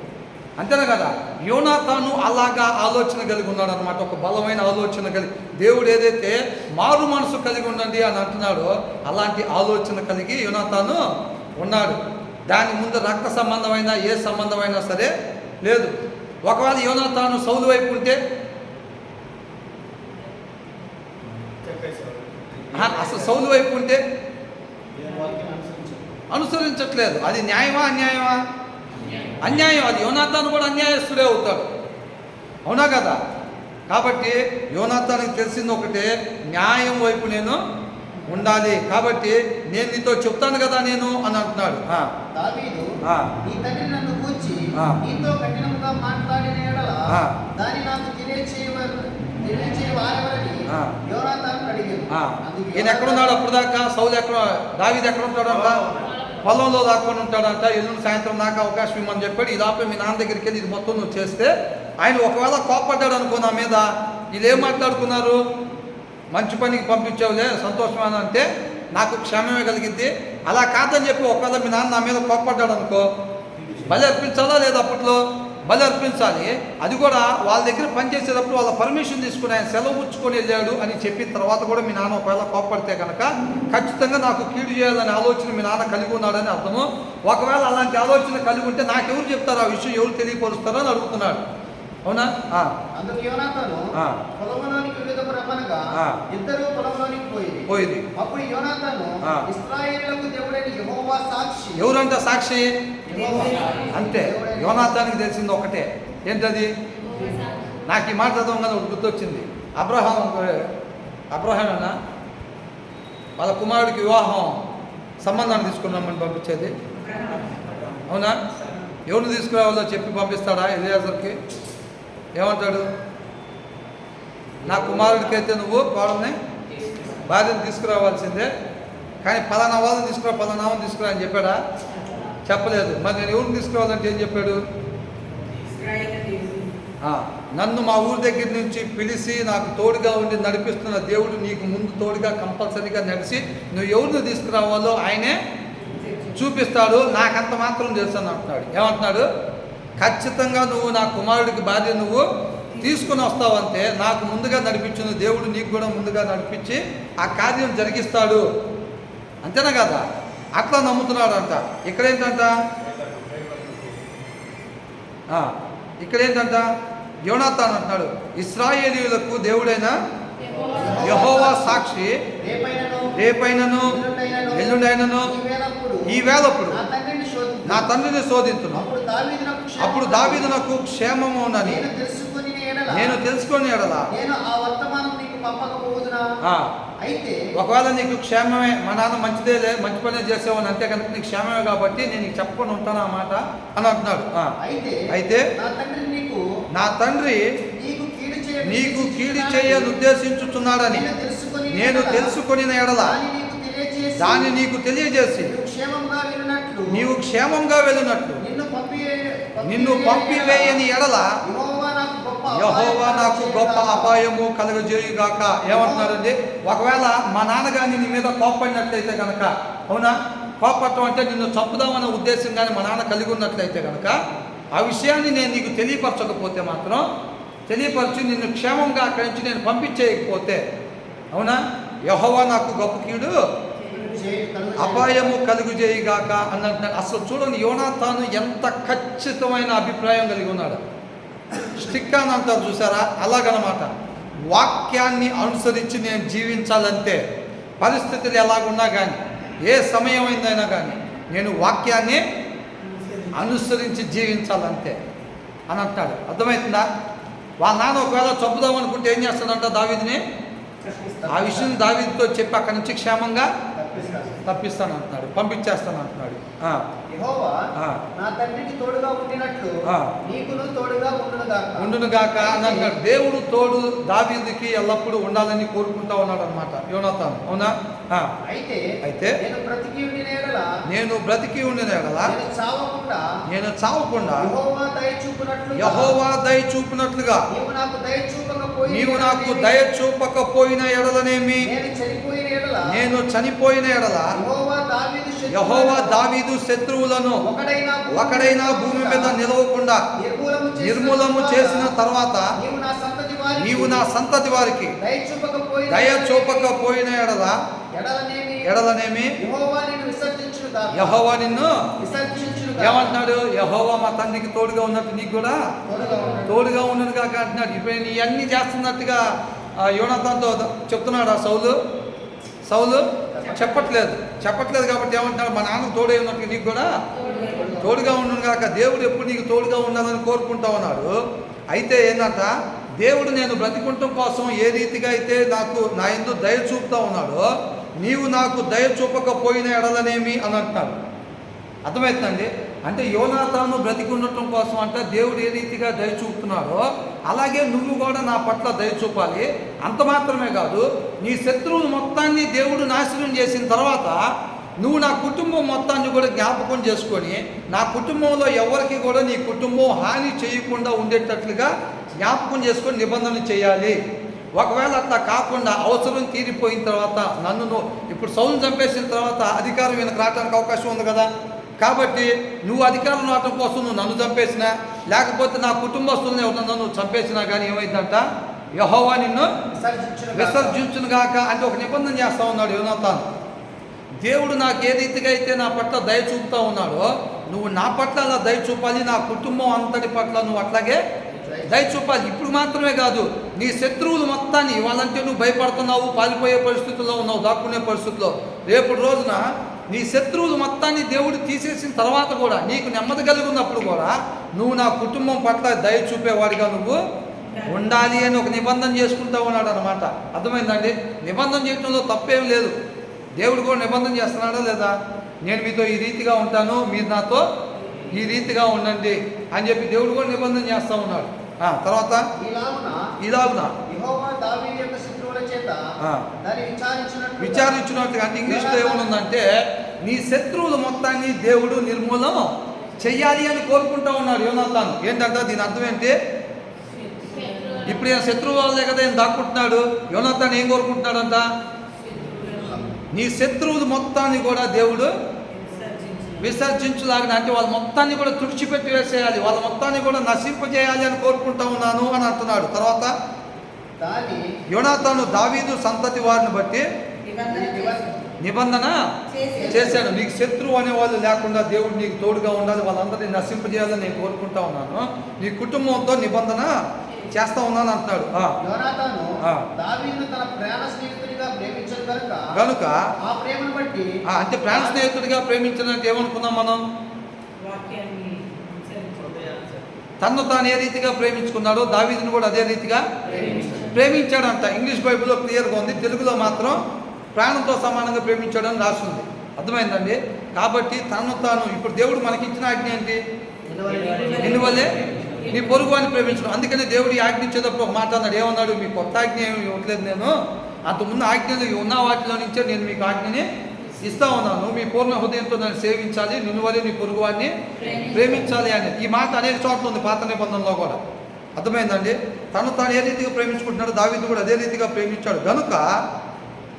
అంతేనా కదా? యోనాతాను అలాగా ఆలోచన కలిగి ఉన్నాడు అనమాట. ఒక బలమైన ఆలోచన కలిగి, దేవుడు ఏదైతే మారు మనసు కలిగి ఉండండి అని అంటున్నాడో అలాంటి ఆలోచన కలిగి యోనాతాను ఉన్నాడు. దాని ముందు రక్త సంబంధమైన ఏ సంబంధమైనా సరే లేదు. ఒకవేళ యోనాతాను సౌలు వైపు ఉంటే అసలు సౌలు వైపు ఉంటే అనుసరించట్లేదు. అది న్యాయమా అన్యాయమా? అన్యాయం. అది యోనాతాను కూడా అన్యాయస్తుడే అవుతాడు. అవునా కదా? కాబట్టి యోనాతానికి తెలిసింది ఒకటే, న్యాయం వైపు నేను ఉండాలి. కాబట్టి నేను నీతో చెప్తాను కదా నేను అని అంటున్నాడు. దావీదు ఆ. నీ తండ్రి నన్ను గూర్చి ఆ. నీతో కఠినముగా మాట్లాడిన యెడల ఆ. దాన్ని నాకు తెలియచేయవారెవరని ఆ. యోనాతాను అడిగాడు. అందుకు ఈయన ఎక్కడున్నాడు అప్పుడు దాకా? సౌలు ఎక్కడ, దావీదు ఎక్కడ ఉంటాడంట? పొలంలో దాక్కొని ఉంటాడంట. ఎల్లుండి సాయంత్రం నాకు అవకాశం ఇమ్మని చెప్పాడు. ఈ లోపల మీ నాన్న దగ్గరికి వెళ్ళి ఇది మొత్తం నువ్వు చేస్తే, ఆయన ఒకవేళ కోప్పడ్డాడు అనుకో నా మీద, వీళ్ళు ఏం మాట్లాడుకున్నారు? మంచి పనికి పంపించావులే సంతోషమైన అంటే నాకు క్షేమమే కలిగిద్ది. అలా కాదని చెప్పి ఒకవేళ మీ నాన్న నా మీద కోప్పడ్డాడు అనుకో, బలి అర్పించాలా లేదా? అప్పట్లో బలి అర్పించాలి. అది కూడా వాళ్ళ దగ్గర పనిచేసేటప్పుడు వాళ్ళ పర్మిషన్ తీసుకుని ఆయన సెలవు పుచ్చుకొని వెళ్ళాడు అని చెప్పిన తర్వాత కూడా మీ నాన్న ఒకవేళ కోప్పడితే కనుక ఖచ్చితంగా నాకు కీడు చేయాలనే ఆలోచన మీ నాన్న కలిగి ఉన్నాడని అర్థము. ఒకవేళ అలాంటి ఆలోచన కలిగి ఉంటే నాకెవరు చెప్తారు? ఆ విషయం ఎవరు తెలియపరుస్తారో అని అడుగుతున్నాడు. అవునా? అందుకు యోనాతాను పొలంలోనికి వెళ్ళుటకు రమ్మనగా ఇద్దరు పొలంలోనికి పోయింది. అప్పుడు యోనాతాను ఇశ్రాయేలులకు దేవుడైన యెహోవా సాక్షి. ఎవరంట సాక్షి? యెహోవా. అంతే. యోనాతానికి తెలిసింది ఒకటే, ఏంటది? నాకు ఈ మాట చదవగానే ఒకటి గుర్తొచ్చింది. అబ్రహామేనా వాళ్ళ కుమారుడికి వివాహం సంబంధాన్ని తీసుకున్నామని పంపించేది? అవునా? ఎవరిని తీసుకురావాలో చెప్పి పంపిస్తాడా ఎలియాజర్కి? ఏమంటాడు? నా కుమారుడికి అయితే నువ్వు కోడల్ని భార్యను తీసుకురావాల్సిందే, కానీ పలానా వాళ్ళని తీసుకురా, పలానా వాళ్ళని తీసుకురా అని చెప్పాడా? చెప్పలేదు. మరి నేను ఎవరిని తీసుకురావాలంటే ఏం చెప్పాడు? నన్ను మా ఊరి దగ్గర నుంచి పిలిచి నాకు తోడుగా ఉండి నడిపిస్తున్న దేవుడు నీకు ముందు తోడుగా కంపల్సరీగా నడిచి నువ్వు ఎవరిని తీసుకురావాలో ఆయనే చూపిస్తాడు. నాకంత మాత్రం తెలుసు అని అంటున్నాడు. ఏమంటున్నాడు? ఖచ్చితంగా నువ్వు నా కుమారుడికి భార్య నువ్వు తీసుకుని వస్తావంటే నాకు ముందుగా నడిపించిన దేవుడు నీకు కూడా ముందుగా నడిపించి ఆ కార్యం జరిగిస్తాడు. అంతేనా కదా? అట్లా నమ్ముతున్నాడు అంట. ఇక్కడేంటంట? ఇక్కడేంటంట? యోనాతాను అంటున్నాడు ఇశ్రాయేలీయులకు దేవుడైన యెహోవా సాక్షి, రేపైనను ఎల్లుండైనను ఈ వేళప్పుడు నా తండ్రిని శోధించును. అప్పుడు దావీదు నాకు క్షేమము ఉందని నేను తెలుసుకొని ఎడల ఒకవేళ నీకు క్షేమమే, మా నాన్న మంచిదేలే, మంచి పనే చేసావని అంతే కనుక నీకు క్షేమమే కాబట్టి నేను నీకు చెప్పకుండా ఉంటాను అన్నమాట అని అంటున్నాడు. అయితే నా తండ్రి నీకు కీడు చేయని ఉద్దేశించుచున్నాడని నేను తెలుసుకొని ఎడల దాన్ని నీకు తెలియజేసి నీవు క్షేమంగా వెళ్ళినట్లు నిన్ను పంపివేయని ఎడల యెహోవా నాకు గొప్ప అపాయము కలుగజేయుగాక. ఏమంటున్నారండి? ఒకవేళ మా నాన్నగాని నీ మీద కోప్పడినట్లయితే కనుక, అవునా, కోపడటం అంటే నిన్ను చంపుదామనే ఉద్దేశం కానీ మా నాన్న కలిగి ఉన్నట్లయితే కనుక ఆ విషయాన్ని నేను నీకు తెలియపరచకపోతే మాత్రం, తెలియపరచి నిన్ను క్షేమంగా అక్కడి నుంచి నేను పంపించేయకపోతే, అవునా, యెహోవా నాకు గొప్ప కీడు అపాయము కలుగుజేయుగాక అని అంటున్నాడు. అసలు చూడండి యోనాతాను ఎంత ఖచ్చితమైన అభిప్రాయం కలిగి ఉన్నాడు. స్టిక్ అని అంటారు చూసారా, అలాగనమాట. వాక్యాన్ని అనుసరించి నేను జీవించాలంటే పరిస్థితులు ఎలాగున్నా కానీ, ఏ సమయం అయిందైనా కానీ నేను వాక్యాన్ని అనుసరించి జీవించాలంతే అని అంటాడు. అర్థమవుతుందా? వాళ్ళ నాన్న ఒకవేళ చంపుదాం అనుకుంటే ఏం చేస్తాడంట? దావీదుని ఆ విషయం దావీదుతో చెప్పి అక్కడి నుంచి క్షేమంగా తప్పిస్తాను అంటున్నాడు, పంపించేస్తాను అంటున్నాడు. నా తండ్రికి తోడుగా ఉండినట్లు నీకును తోడుగా ఉండునుగాక అని అంటున్నాడు. దేవుడు తోడు దావీదుకి ఎల్లప్పుడూ ఉండాలని కోరుకుంటా ఉన్నాడు అనమాట యోనాతాను. అవునా? అయితే నేను బ్రతికి ఉండిన ఎడల నేను చావకుండా యెహోవా దయ చూపినట్లుగా నీవు నాకు దయ చూపకపోయిన ఎడలనేమి నేను చనిపోయిన ఎడల యెహోవా దావీదు శత్రువులను ఒకడైనా భూమి మీద నిలవకుండా నిర్మూలము చేసిన తర్వాత నీవు నా సంతతి వారికి దయ చూపకపోయిన ఎడలనేమి యెహోవా నిన్ను ఏమంటున్నాడు? యెహోవా మా తండ్రికి తోడుగా ఉన్నట్టు నీకు కూడా తోడుగా ఉండను కాక అంటున్నాడు. ఇప్పుడు నీ అన్ని చేస్తున్నట్టుగా యోనాతానుతో చెప్తున్నాడు. ఆ సౌలు చెప్పట్లేదు కాబట్టి ఏమంటున్నాడు? మా నాన్న తోడే ఉన్నట్టు నీకు కూడా తోడుగా ఉండను కాక. దేవుడు ఎప్పుడు నీకు తోడుగా ఉండాలని కోరుకుంటా ఉన్నాడు. అయితే ఏంటంట, దేవుడు నేను బ్రతికుంటం కోసం ఏ రీతిగా అయితే నా యందు దయ చూపుతా ఉన్నాడో నీవు నాకు దయ చూపకపోయిన ఎడలనేమి అని అంటున్నాడు. అర్థమవుతుందండి. అంటే యోనాతాను బ్రతికి ఉండటం కోసం అంటే దేవుడు ఏ రీతిగా దయ చూపుతున్నాడో అలాగే నువ్వు కూడా నా పట్ల దయ చూపాలి. అంత మాత్రమే కాదు, నీ శత్రువులు మొత్తాన్ని దేవుడు నాశనం చేసిన తర్వాత నువ్వు నా కుటుంబం మొత్తాన్ని కూడా జ్ఞాపకం చేసుకొని నా కుటుంబంలో ఎవరికి కూడా నీ కుటుంబం హాని చేయకుండా ఉండేటట్లుగా జ్ఞాపకం చేసుకొని నిబంధన చేయాలి. ఒకవేళ అట్లా కాకుండా అవసరం తీరిపోయిన తర్వాత నన్ను ఇప్పుడు సౌలును చంపేసిన తర్వాత అధికారం ఈయనకు రావడానికి అవకాశం ఉంది కదా. కాబట్టి నువ్వు అధికారం రావడం కోసం నువ్వు నన్ను చంపేసినా లేకపోతే నా కుటుంబస్తులను ఎవరన్నా నువ్వు చంపేసినా కానీ ఏమైందంట, యెహోవా నిన్ను విసర్జించును గాక అంటే ఒక నిబంధన చేస్తూ ఉన్నాడు యోనాతాను. దేవుడు నాకు ఏ రీతిగా అయితే నా పట్ల దయ చూపుతూ ఉన్నాడో నువ్వు నా పట్ల అలా దయ చూపాలి, నా కుటుంబం అంతటి పట్ల నువ్వు అట్లాగే దయ చూపాలి. ఇప్పుడు మాత్రమే కాదు, నీ శత్రువులు మొత్తాన్ని ఇవాళంటే నువ్వు భయపడుతున్నావు, పారిపోయే పరిస్థితుల్లో ఉన్నావు, దాక్కునే పరిస్థితుల్లో, రేపటి రోజున నీ శత్రువులు మొత్తాన్ని దేవుడు తీసేసిన తర్వాత కూడా నీకు నెమ్మది కలిగినప్పుడు కూడా నువ్వు నా కుటుంబం పట్ల దయ చూపేవాడిగా నువ్వు ఉండాలి అని ఒక నిబంధన చేసుకుంటూ ఉన్నాడు అనమాట. అర్థమైందండి. నిబంధన చేయడంలో తప్పేం లేదు. దేవుడు కూడా నిబంధన చేస్తున్నాడా లేదా, నేను మీతో ఈ రీతిగా ఉంటాను, మీరు నాతో ఈ రీతిగా ఉండండి అని చెప్పి దేవుడు కూడా నిబంధన చేస్తూ ఉన్నాడు. తర్వాత ఇలాగున విచారించినట్టుగా అంటే ఇంగ్లీష్లో ఏమనుందంటే నీ శత్రువులు మొత్తాన్ని దేవుడు నిర్మూలన చెయ్యాలి అని కోరుకుంటూ ఉన్నాడు యోనాతాను. ఏంటంటే దీని అర్థం ఏంటి, ఇప్పుడు ఈయన శత్రువు వాళ్ళే కదా ఈయన దాక్కుంటున్నాడు. యోనాతాను ఏం కోరుకుంటున్నాడంట, నీ శత్రువులు మొత్తాన్ని కూడా దేవుడు విసర్జించులాగిన అంటే వాళ్ళ మొత్తాన్ని కూడా తుడిచిపెట్టి వేసేయాలి, వాళ్ళ మొత్తాన్ని కూడా నశింపజేయాలి అని కోరుకుంటా ఉన్నాను అని అంటున్నాడు. తర్వాత యోనాతాను దావీదు సంతతి వారిని బట్టి నిబంధన చేశాడు. నీకు శత్రువు అనే వాళ్ళు లేకుండా దేవుడు నీకు తోడుగా ఉండాలి, వాళ్ళందరినీ నశింపజేయాలని నేను కోరుకుంటా ఉన్నాను, నీ కుటుంబంతో నిబంధన చేస్తా ఉన్నాను అంటున్నాడు. కనుక అంటే ప్రాణ స్నేహితుడిగా ప్రేమించినట్టు ఏమనుకున్నాం మనం, తను తాను ఏ రీతిగా ప్రేమించుకున్నాడో దావీదుని కూడా అదే రీతిగా ప్రేమించాడంట. ఇంగ్లీష్ బైబిల్లో క్లియర్గా ఉంది, తెలుగులో మాత్రం ప్రాణంతో సమానంగా ప్రేమించాడని రాస్తుంది. అర్థమైందండి. కాబట్టి తను తాను ఇప్పుడు దేవుడు మనకిచ్చిన ఆజ్ఞ ఏంటి, నిన్ను వల్లే నీ పొరుగు అని ప్రేమించడం. అందుకని దేవుడు ఈ ఆజ్ఞ ఇచ్చేటప్పుడు ఒక మాట అన్నాడు, ఏమన్నాడు, మీ కొత్త ఆజ్ఞ ఏమి ఇవ్వట్లేదు, నేను అంతకుముందు ఆజ్ఞలు ఉన్న వాటిలో నుంచే నేను మీకు ఆజ్ఞని ఇస్తా ఉన్నాను, మీ పూర్ణ హృదయంతో నన్ను సేవించాలి, నిన్ను వల్లే నీ పొరుగు వాడిని ప్రేమించాలి అనేది. ఈ మాట అనేక చోట్ల ఉంది పాత నిబంధనలో కూడా. అర్థమైందండి. తను తాను ఏ రీతిగా ప్రేమించుకుంటున్నాడు దావీదు కూడా అదే రీతిగా ప్రేమించాడు. కనుక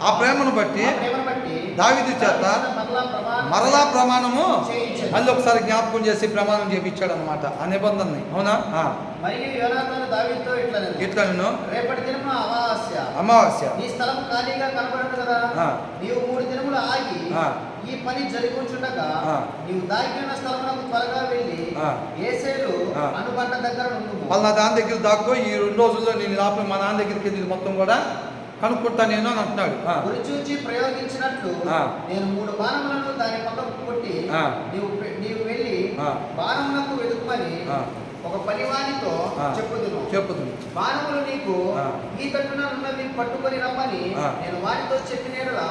ఆ ప్రేమను బట్టి దావీదు చేత మరలా ప్రమాణము మళ్ళీ ఒకసారి జ్ఞాపకం చేసి ప్రమాణం చేయించాడు అనమాట ఆ నిబంధనని. అవునా. ఇట్లా నేను రేపటి దినమున అమావాస్య ఈ స్థలం ఖాళీగా కనబడదు కదా, నీవు 3 దినములు ఆగి ఈ పని జరిగించుండగా నీవు దాగిన స్థలమునకు త్వరగా వెళ్ళి యేసేలు అనుబంధ దగ్గర ఉండు. వాళ్ళ నా దాని దగ్గర దాక్కో, ఈ 2 రోజుల్లో నేను లోపల మా నాన్న దగ్గరికి వెళ్ళి మొత్తం కూడా కనుక్కుంటా నేను అని అంటున్నాడు. గురి చూచి ప్రయోగించినట్లు నేను 3 బాణములను దాని పక్కకు కొట్టి నీవు వెళ్ళి బాణములకు వెతుకుమని ఒక పనివానితో చెప్పుదును. బాణములు నీకు ఈ తట్టున ఉన్నది పట్టుకొని రమ్మని నేను వారితో చెప్పినట్లా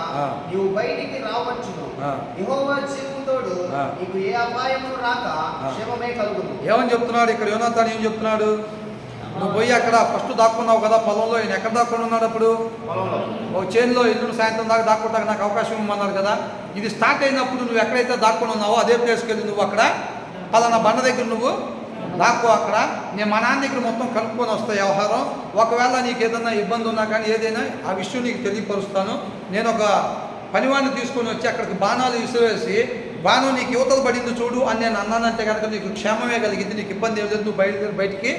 నీవు బయటికి రావచ్చును. యెహోవా జీవముతోడు నీకు ఏ అపాయము రాక క్షేమమే కలుగును. ఏమని చెప్తున్నాడు ఇక్కడ యోనాతాను, ఏం చెప్తున్నాడు, నువ్వు పోయి అక్కడ ఫస్ట్ దాక్కున్నావు కదా పొలంలో, ఈయన ఎక్కడ దాక్కుని ఉన్నాడు అప్పుడు, ఒక చేనులో ఎల్లుండి సాయంత్రం దాకా దాక్కుంటాక నాకు అవకాశం ఇవ్వమన్నారు కదా. ఇది స్టార్ట్ అయినప్పుడు నువ్వు ఎక్కడైతే దాక్కుని ఉన్నావో అదే ప్లేస్కి వెళ్ళి నువ్వు అక్కడ పలానా బండ దగ్గర నువ్వు దాక్కో, అక్కడ నేను మా నాన్న దగ్గర మొత్తం కనుక్కొని వస్తాయి వ్యవహారం. ఒకవేళ నీకు ఏదైనా ఇబ్బంది ఉన్నా కానీ ఏదైనా ఆ విషయం నీకు తెలియపరుస్తాను. నేను ఒక పనివాడిని తీసుకొని వచ్చి అక్కడికి బాణాలు విసిరేసి బాణం నీకు యువతలు పడింది చూడు అని నేను అన్నానంటే కనుక నీకు క్షేమమే కలిగింది, నీకు ఇబ్బంది ఏం లేదు, నువ్వు బయటికి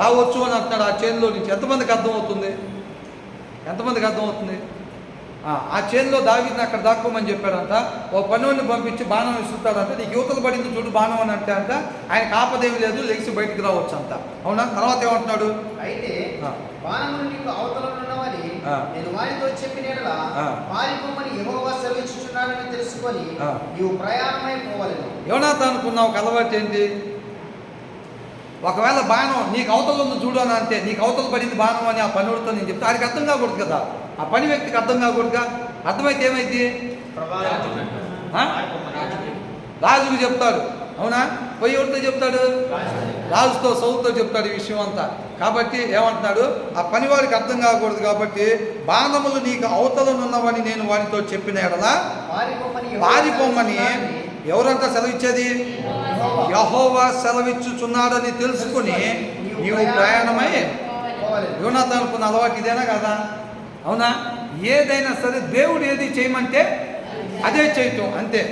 రావచ్చు అని అంటున్నాడు ఆ చేనులో నుంచి. ఎంతమందికి అర్థమవుతుంది, ఎంతమందికి అర్థమవుతుంది? ఆ చేనులో దావీదుని అక్కడ దాక్కోమని చెప్పాడంట. ఓ పనివాడిని పంపించి బాణం విసురుతాడంట, నీకు యువతలు పడింది చూడు బాణం అని అంటే అంట ఆయనకు ఆపదేమి లేదు, లెగిసి బయటికి రావచ్చు అంట. అవునా. తర్వాత ఏమంటున్నాడు, అయితే బాణములు నీకు అవతల ఉన్నవని నేను వారితో చెప్పినట్లా పారిపోమని యెహోవా సెలవిచ్చుచున్నాడని తెలుసుకొని నీవు ప్రయాణమై పోవలెను. యోనాతానుకున్న ఒక అలవాటు ఏంటి, ఒకవేళ బాణం నీకు అవతల ఉంది చూడు అని అంటే నీకు అవతల పడింది బాణం అని ఆ పనివాడితో నేను చెప్తే ఆయనకి అర్థం కాకూడదు కదా, ఆ పని వ్యక్తికి అర్థం కాకూడదుగా. అర్థమైతే ఏమైంది? ఆ? రాజుకు చెప్తాడు, అవునా? పోయి ఎవరితో చెప్తాడు? రాజుతో, సౌలుతో చెప్తాడు ఈ విషయం అంతా. కాబట్టి ఏమంటున్నాడు? ఆ పనివాడికి అర్థం కాకూడదు కాబట్టి బాణములు నీకు అవతలనున్నవని నేను వారితో చెప్పిన ఎడలా పారిపోమని ఎవరంతా సెలవిచ్చేది? యెహోవా సెలవిచ్చుచున్నాడని తెలుసుకుని నీవు ప్రయాణమై యోనాతానుకున్న అలవాటు ఇదేనా కదా, అవునా? ఏదైనా సరే దేవుడు ఏది చేయమంటే అదే చేయటం అంతే.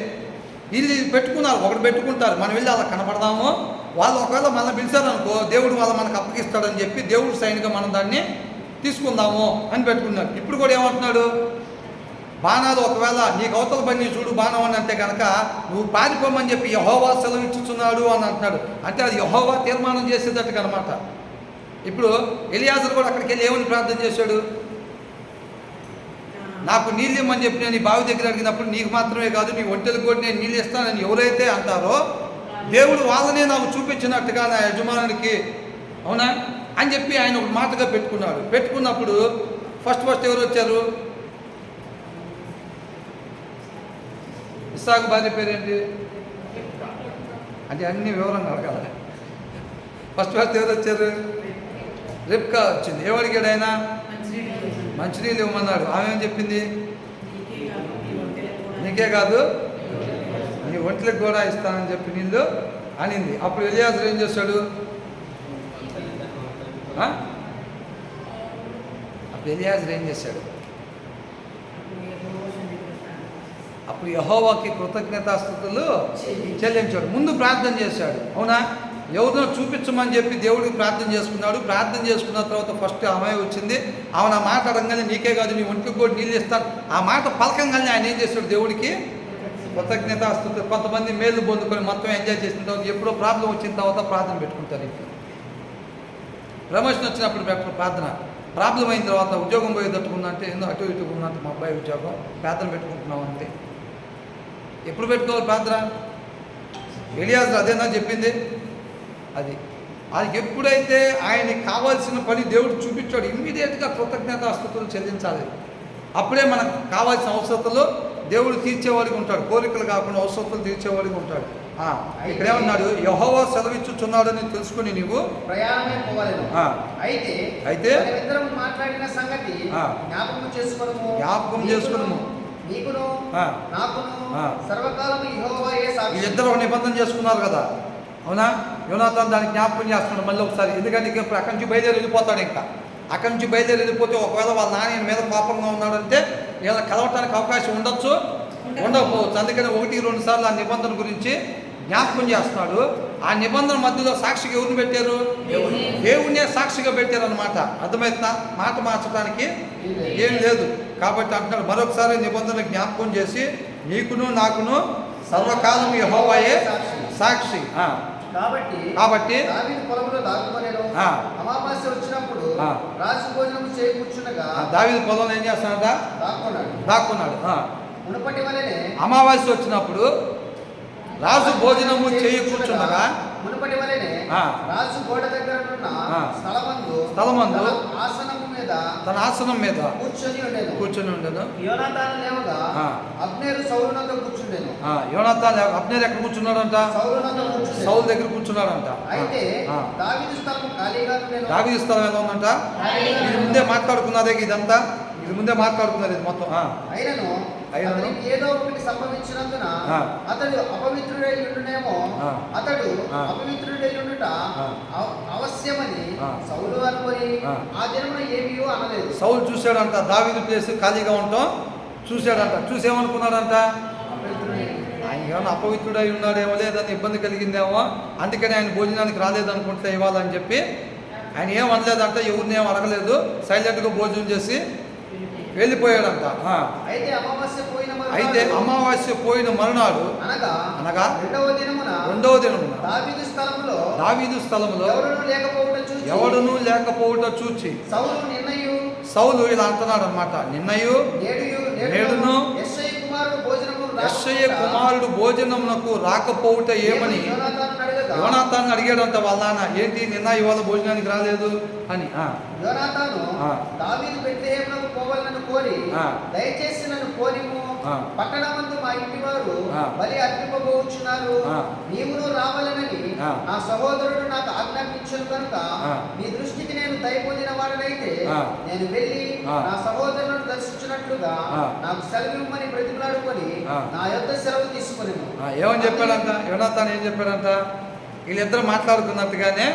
వీళ్ళు పెట్టుకున్నారు, ఒకటి పెట్టుకుంటారు, మనం వెళ్ళి అలా కనపడదాము, వాళ్ళు ఒకవేళ మనల్ని పిలిచారనుకో దేవుడు వాళ్ళు మనకు అప్పగిస్తాడని చెప్పి దేవుడు సైన్గా మనం దాన్ని తీసుకుందాము అని పెట్టుకున్నాడు. ఇప్పుడు కూడా ఏమంటున్నాడు? బాణాలు ఒకవేళ నీకు అవతల పని చూడు బాణం అని అంటే కనుక నువ్వు పారిపోమని చెప్పి యెహోవా సెలవిచ్చుచున్నాడు అని అంటున్నాడు. అంటే అది యెహోవా తీర్మానం చేసేటట్టుగా అనమాట. ఇప్పుడు ఎలియాజరు కూడా అక్కడికి వెళ్ళి ఏమని ప్రార్థన చేశాడు? నాకు నీళ్ళు ఇమ్మని చెప్పి నేను ఈ బావి దగ్గర అడిగినప్పుడు నీకు మాత్రమే కాదు నీ ఒంటెలకు కూడా నేను నీళ్ళు ఇస్తానని ఎవరైతే అంటారో దేవుడు వాళ్ళనే నాకు చూపించినట్టుగా నా యజమానునికి, అవునా అని చెప్పి ఆయన ఒక మాటగా పెట్టుకున్నాడు. పెట్టుకున్నప్పుడు ఫస్ట్ ఎవరు వచ్చారు? ఇస్సాకు భార్య పేరేంటి అంటే అన్ని వివరంగా అడగాలి. ఫస్ట్ ఎవరు వచ్చారు? రిబ్కా వచ్చింది. ఏమడిగాడు ఆయన? మంచినీళ్ళు ఇవ్వమన్నాడు. ఆమె ఏం చెప్పింది? నీకే కాదు నీ ఒంట్లకు కూడా ఇస్తానని చెప్పి నీళ్ళు అనింది. అప్పుడు ఎలియాజరు ఏం చేశాడు? అప్పుడు ఎలియాజరు ఏం చేశాడు? అప్పుడు యెహోవాకి కృతజ్ఞతాస్తుతులు చెల్లించాడు. ముందు ప్రార్థన చేశాడు, అవునా? ఎవరినో చూపించమని చెప్పి దేవుడికి ప్రార్థన చేసుకున్నాడు. ప్రార్థన చేసుకున్న తర్వాత ఫస్ట్ అమ్మాయి వచ్చింది. ఆమె ఆ మాట అడగంగానే నీకే కాదు నీ ఒంటికి కూడా నీళ్ళు ఇస్తాను ఆ మాట పలకంగానే ఆయన ఏం చేస్తాడు? దేవుడికి కృతజ్ఞతాస్తుతులు. కొంతమంది మేలు పొందుకొని మొత్తం ఎంజాయ్ చేసిన తర్వాత ఎప్పుడో ప్రాబ్లం వచ్చిన తర్వాత ప్రార్థన పెట్టుకుంటారు. ఇప్పుడు ప్రమోషన్ వచ్చినప్పుడు ప్రార్థన, ప్రాబ్లం అయిన తర్వాత ఉద్యోగం పోయి తట్టుకుందంటే ఏందో అటు ఇటు ఉందంటే మా అబ్బాయి ఉద్యోగం ప్రార్థన పెట్టుకుంటున్నాం అంటే ఎప్పుడు పెట్టుకోవాలి ప్రార్థన? ఎలియాజరు అదేనా చెప్పింది? అది ఎప్పుడైతే ఆయనకి కావాల్సిన పని దేవుడు చూపించాడు ఇమ్మీడియట్గా కృతజ్ఞతాస్తుతులు చెల్లించాలి. అప్పుడే మనకు కావాల్సిన అవసరతలు దేవుడు తీర్చేవాడికి ఉంటాడు. కోరికలు కాకుండా అవసరతలు తీర్చేవాడికి ఉంటాడు. ఇక్కడ ఏమన్నాడు? యెహోవా సెలవిచ్చుచున్నాడని తెలుసుకుని నీవు ప్రయాణమే పోవలెను. అయితే మాట్లాడిన సంగతి జ్ఞాపకం చేసుకొనుము. నీకును నాకును సర్వకాలము యెహోవాయే సాక్షి. ఇద్దరు ఒక నిబంధన చేసుకున్నారు కదా, అవునా? యోనాతాను దానికి జ్ఞాపకం చేస్తున్నాడు మళ్ళీ ఒకసారి. ఎందుకంటే ఇప్పుడు అక్కడి నుంచి బయలుదేరి వెళ్ళిపోతాడు. ఇంకా అక్కడి నుంచి బయలుదేరి వెళ్ళిపోతే ఒకవేళ వాళ్ళ నాన్న మీద పాపంగా ఉన్నాడంటే ఇలా కలవటానికి అవకాశం ఉండొచ్చు, ఉండకపోవచ్చు. అందుకని 1-2 సార్లు ఆ నిబంధన గురించి జ్ఞాపకం చేస్తున్నాడు. ఆ నిబంధన మధ్యలో సాక్షిగా ఎవరిని పెట్టారు? దేవుణ్ణే సాక్షిగా పెట్టారు అనమాట. అర్థమవుతుందా? మాట మార్చడానికి ఏం లేదు. కాబట్టి అంటున్నాడు మరొకసారి నిబంధన జ్ఞాపకం చేసి నీకును నాకును సర్వకాలం యెహోవాయే సాక్షి. కాబట్టి అమావాస్య వచ్చినప్పుడు రాజు భోజనం చేయకూర్చునగా దావీదు పొలంలో ఏం చేస్తాడట? దాక్కున్నాడు. మునుపటి వలెనే అమావాస్య వచ్చినప్పుడు రాజు భోజనము చేయకూర్చుండగా మునుపటి వలెనే రాజు గోడ దగ్గర ఉన్న స్థలమందు తన ఆసనం మీద కూర్చొని ఉండేను. యోనాతాను లేవగా అబ్నేరు సౌలు నద్ద కూర్చుండెను. యోనాతాను అబ్నేరు ఎక్కడ కూర్చున్నాడంట? సౌలు దగ్గర కూర్చున్నాడంట. అయితే దావీదు స్థలం ఖాళీగా ఉండెను. దావీదు స్థలం ఎలా ఉందంట? ఇది ముందే మాట్లాడుకున్నదే ఇదంతా. ఇది ముందే మాట్లాడుకున్నది ఇది మొత్తం. అయినను ఏదో ఒకటి సంభవించినందున అతడు అపవిత్రుడై ఉండునేమో. అతడు అపవిత్రుడై ఉండుట అవశ్యమని సౌలు అనుకొని ఆ దినమున ఏమీయో అనలేదు. సౌలు చూశాడంట దావీదు ప్లేస్ ఖాళీగా ఉంటాం చూశాడంట. చూసేమనుకున్నాడంట? ఆయన ఏమన్నా అపవిత్రుడై ఉన్నాడేమో, లేదని ఇబ్బంది కలిగిందేమో, అందుకని ఆయన భోజనానికి రాలేదనుకుంటే ఇవ్వాలని చెప్పి ఆయన ఏం అనలేదంట. ఎవరిని ఏం అడగలేదు, సైలెంట్గా భోజనం చేసి వెళ్ళిపోయాడంట. అయితే అమావాస్య పోయిన మరునాడు అనగా రెండవ దినమున దావీదు స్థలములో ఎవడునూ లేకపోవుట చూచి సౌలు ఇలా అంటున్నాడు అనమాట. నేడును యెష్షయి కుమారుడు భోజనమునకు రాకపోవుట ఏమని చెప్పగా యోనాతాను అడిగాడంట వాళ్ళ నాన్న, ఏంటి నిన్న ఇవాళ భోజనానికి రాలేదు అని. యోనాతాను ఆ. దావీదు బెత్లెహేమునకు పోవాలని కోరి ఆ. దయచేసి నన్ను పోనిము, ఆ. పట్టణమందు మా ఇంటి వారు ఆ. బలి అర్పింపబోచున్నారు, ఆ. నీవును రావాలనని ఆ. నా సహోదరుడు నాకు ఆజ్ఞాపించను కనుక ఆ. నీ దృష్టికి నేను దయ పొందిన వాడనైతే ఆ. నేను వెళ్ళి ఆ. నా సహోదరులను దర్శించినట్లుగా ఆ. నాకు సెలవిమ్మని బ్రతిమలాడుకొని ఆ. నా యొద్ద సెలవు తీసుకునేను. ఏమని చెప్పాడంట యోనాతాను? ఏం చెప్పాడంట? వీళ్ళిద్దరు మాట్లాడుకున్నట్టుగానే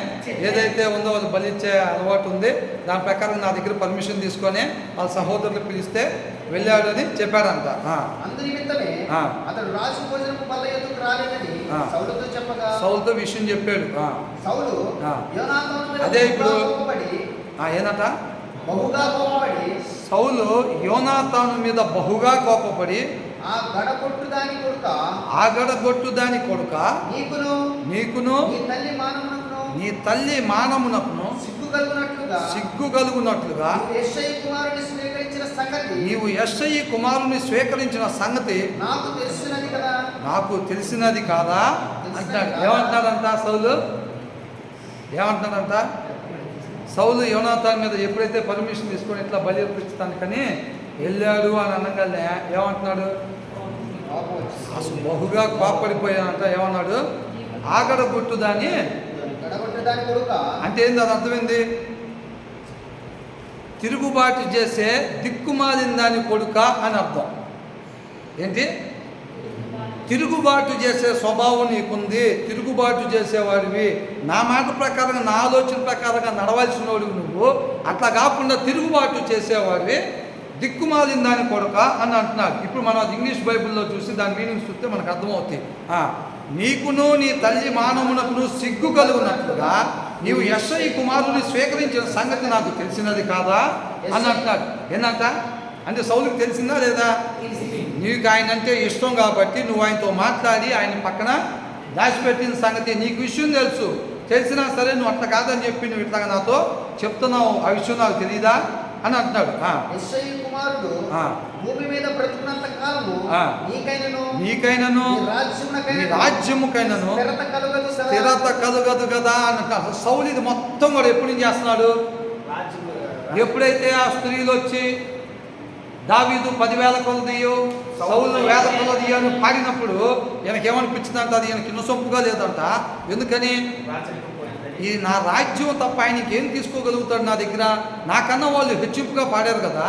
ఏదైతే ఉందో వాళ్ళు బలిచ్చే అలవాటు ఉంది, దాని ప్రకారం నా దగ్గర పర్మిషన్ తీసుకొని వాళ్ళ సహోదరులు పిలిస్తే వెళ్ళాడని చెప్పాడంట. అందు నిమిత్తమే ఆ. అతడు రాజు భోజనము బల్ల యొద్దకు రాలేదని ఆ. సౌలుతో చెప్పగా సౌలుతో విషయం చెప్పాడు. సౌలు ఆ. యోనాతాను మీద అదే ఇప్పుడు బహుగా కోపపడి ఏనట? బహుగా కోపపడి సౌలు యోనాతాను మీద బహుగా కోపపడి ఆ గడపొట్టు దాని కొడుక ఆగడగొట్టు దాని కొడుక నీకును నీకును నీ తల్లి మానమునకును నీ తల్లి మానమునకును సిగ్గు కలుగునట్లుగా సిగ్గు కలుగునట్లుగా నీవు యెష్షయి కుమారుని స్వీకరించిన సంగతి నీవు యెష్షయి కుమారుని స్వీకరించిన సంగతి నాకు తెలుసున్నది కదా. నాకు తెలిసినది కాదా అంటాడు. ఏమంటున్నాడంట సౌలు? ఏమంటున్నాడంట సౌలు యోనాతాను మీద ఎప్పుడైతే పర్మిషన్ తీసుకొని ఇట్లా బలి అర్పించడానికని వెళ్ళాడు అని అనగానే ఏమంటున్నాడు? కోపం వచ్చింది. అసలు బహుగా కోప్పడిపోయానంట. ఏమన్నాడు? ఆగడగొట్టు దాని గడపొట్టు దాని కొడుక అంటే ఏంది? అది అర్థమైంది. తిరుగుబాటు చేసే దిక్కుమాలిన దాని కొడుక అని అర్థం. ఏంటి? తిరుగుబాటు చేసే స్వభావం నీకుంది, తిరుగుబాటు చేసేవాడివి, నా మాట ప్రకారంగా నా ఆలోచన ప్రకారంగా నడవలసిన వాడివి నువ్వు, అట్లా కాకుండా తిరుగుబాటు చేసేవాడివి, దిక్కుమాలిన దాని కొడుక అని అంటున్నాడు. ఇప్పుడు మనం అది ఇంగ్లీష్ బైబిల్లో చూసి దాని మీనింగ్స్ చూస్తే మనకు అర్థమవుతుంది. నీకును నీ తల్లి మానవునకును సిగ్గు కలుగునట్లుగా నీవు యెష్షయి కుమారుని స్వీకరించిన సంగతి నాకు తెలిసినది కాదా అని అంటున్నాడు. ఏంటంట? అంటే సౌలుకి తెలిసిందా లేదా? నీకు ఆయన అంటే ఇష్టం కాబట్టి నువ్వు ఆయనతో మాట్లాడి ఆయన పక్కన దాచిపెట్టిన సంగతి నీకు విషయం తెలుసు, తెలిసినా సరే నువ్వు అట్లా కాదని చెప్పి నువ్వు ఇట్లాగా నాతో చెప్తున్నావు, ఆ విషయం నాకు తెలియదా అని అంటున్నాడు. యెష్షయి కుమారుడు ఆ. భూమి మీద బ్రతుకున్నంత కాలము ఆ. నీకైనను నీకైనను నీ రాజ్యముకైనను స్థిరత కలుగదు కదా. స్థిరత కలుగదు కదా అని అంటాడు. సౌలు ఇది మొత్తం కూడా ఎప్పుడు నుంచి చేస్తున్నాడు? ఎప్పుడైతే ఆ స్త్రీలు వచ్చి దావీదు 10,000 కొలదియో సౌలు 1000 కొలదియో అని పాడినప్పుడు ఈయనకేమనిపించిందంట? అది ఈయనకి ఇన్నసొంపుగా లేదంట. ఎందుకని? ఈ నా రాజ్యం తప్ప ఆయనకి ఏం తీసుకోగలుగుతాడు నా దగ్గర? నాకన్నా వాళ్ళు హెచ్చింపుగా పాడారు కదా,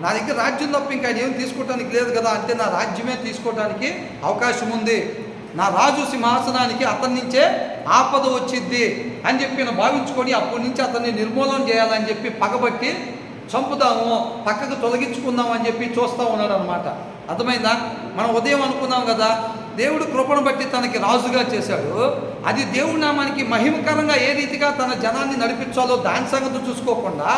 నా దగ్గర రాజ్యం తప్ప ఇంకా ఆయన ఏం తీసుకోవటానికి లేదు కదా. అంటే నా రాజ్యమే తీసుకోవటానికి అవకాశం ఉంది, నా రాజు సింహాసనానికి అతని నుంచే ఆపద వచ్చిద్ది అని చెప్పి నేను భావించుకొని అప్పటి నుంచి అతన్ని నిర్మూలన చేయాలని చెప్పి పగబట్టి చంపుదాము, పక్కకు తొలగించుకుందాం అని చెప్పి చూస్తూ ఉన్నాడు అనమాట. అర్థమైందా? మనం ఉదయం అనుకున్నాం కదా, దేవుడు కృపను బట్టి తనకి రాజుగా చేశాడు. అది దేవుడి నామానికి మహిమకరంగా ఏ రీతిగా తన జనాన్ని నడిపించాలో దాని సంగతి చూసుకోకుండా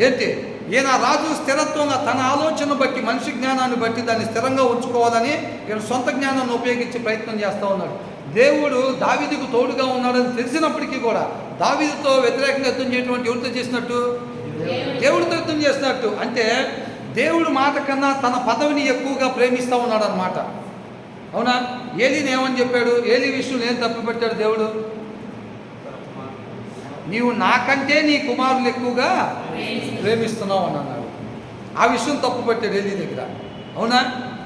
ఏంటి ఈయన రాజు స్థిరత్వంగా తన ఆలోచన బట్టి మనిషి జ్ఞానాన్ని బట్టి దాన్ని స్థిరంగా ఉంచుకోవాలని ఈయన సొంత జ్ఞానాన్ని ఉపయోగించి ప్రయత్నం చేస్తూ ఉన్నాడు. దేవుడు దావీదుకు తోడుగా ఉన్నాడని తెలిసినప్పటికీ కూడా దావీదుతో వ్యతిరేకంగా యుద్ధం చేయటువంటి ఎవరితో చేసినట్టు? దేవుడితో యుద్ధం చేసినట్టు. అంటే దేవుడు మాట కన్నా తన పదవిని ఎక్కువగా ప్రేమిస్తూ ఉన్నాడు అనమాట. అవునా? ఏలీని ఏమని చెప్పాడు? ఏలీ విషయంలో ఏం తప్పుపెట్టాడు దేవుడు? నీవు నాకంటే నీ కుమారులు ఎక్కువగా ప్రేమిస్తున్నావు అని అన్నాడు. ఆ విషయం తప్పు పెట్టాడు ఏలీ దగ్గర. అవునా?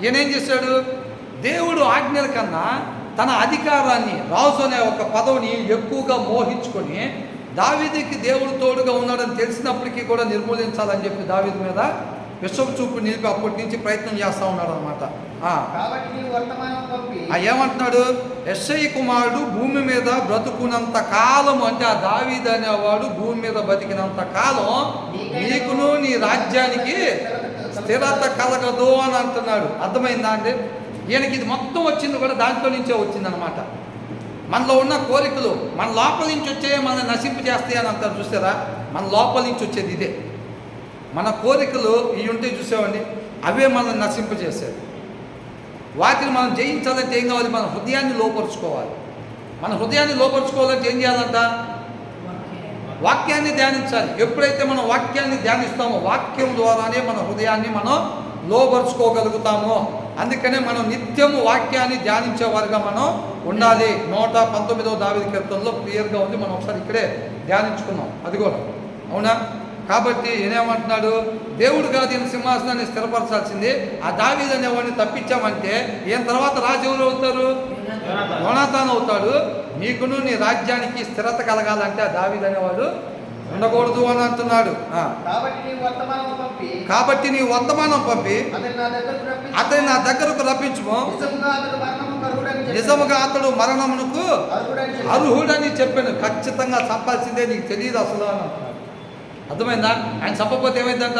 ఈయనేం చేశాడు? దేవుడు ఆజ్ఞల కన్నా తన అధికారాన్ని, రాజు అనే ఒక పదవిని ఎక్కువగా మోహించుకొని దావీదుకి దేవుడు తోడుగా ఉన్నాడని తెలిసినప్పటికీ కూడా నిర్మూలించాలని చెప్పి దావీదు మీద విషపు చూపు నిలిపి అప్పటి నుంచి ప్రయత్నం చేస్తూ ఉన్నాడు అనమాట. కాబట్టి నీవు వర్తమానం పంపి ఏమంటున్నాడు? యెష్షయి కుమారుడు భూమి మీద బ్రతుకున్నంత కాలం, అంటే ఆ దావీదు అనేవాడు భూమి మీద బతికినంత కాలం నీకును నీ రాజ్యానికి స్థిరత కలగదు అని అంటున్నాడు. అర్థమైందా అండి? ఈయనకి ఇది మొత్తం వచ్చింది కూడా దాంట్లో నుంచే వచ్చిందనమాట. మనలో ఉన్న కోరికలు మన లోపల నుంచి వచ్చే మనల్ని నశింపు చేస్తాయి అని అంటారు చూసారా? మన లోపల నుంచి వచ్చేది ఇదే. మన కోరికలు ఇవి ఉంటే చూసామండి, అవే మనల్ని నశింపు చేసేది. వాటిని మనం జయించాలంటే ఏం కావాలి? మన హృదయాన్ని లోపరుచుకోవాలి. మన హృదయాన్ని లోపరుచుకోవాలంటే ఏం చేయాలంట? వాక్యాన్ని ధ్యానించాలి. ఎప్పుడైతే మనం వాక్యాన్ని ధ్యానిస్తామో వాక్యం ద్వారానే మన హృదయాన్ని మనం లోపరుచుకోగలుగుతాము. అందుకనే మనం నిత్యము వాక్యాన్ని ధ్యానించేవారుగా మనం ఉండాలి. 119వ దావీదు కీర్తనలో క్లియర్గా ఉంది. మనం ఒకసారి ఇక్కడే ధ్యానించుకున్నాం అది కూడా. అవునా? కాబట్టి ఏమంటున్నాడు, దేవుడు కాదు ఈయన సింహాసనాన్ని స్థిరపరచాల్సింది. ఆ దావీదు అనేవాడిని తప్పించామంటే ఈయన తర్వాత రాజు ఎవరు అవుతారు? యోనాతాను అవుతాడు. నీకును నీ రాజ్యానికి స్థిరత కలగాలంటే ఆ దావీదు అనేవాడు ఉండకూడదు అని అంటున్నాడు. కాబట్టి నీ వర్తమానం పంపి అతని నా దగ్గరకు రప్పించుము. నిజముగా అతడు మరణమునకు అర్హుడని చెప్పాను. ఖచ్చితంగా చంపాల్సిందే, నీకు తెలియదు అసలు అని అంటున్నాడు. అర్థమైందా? ఆయన చంపకపోతే ఏమైందంట?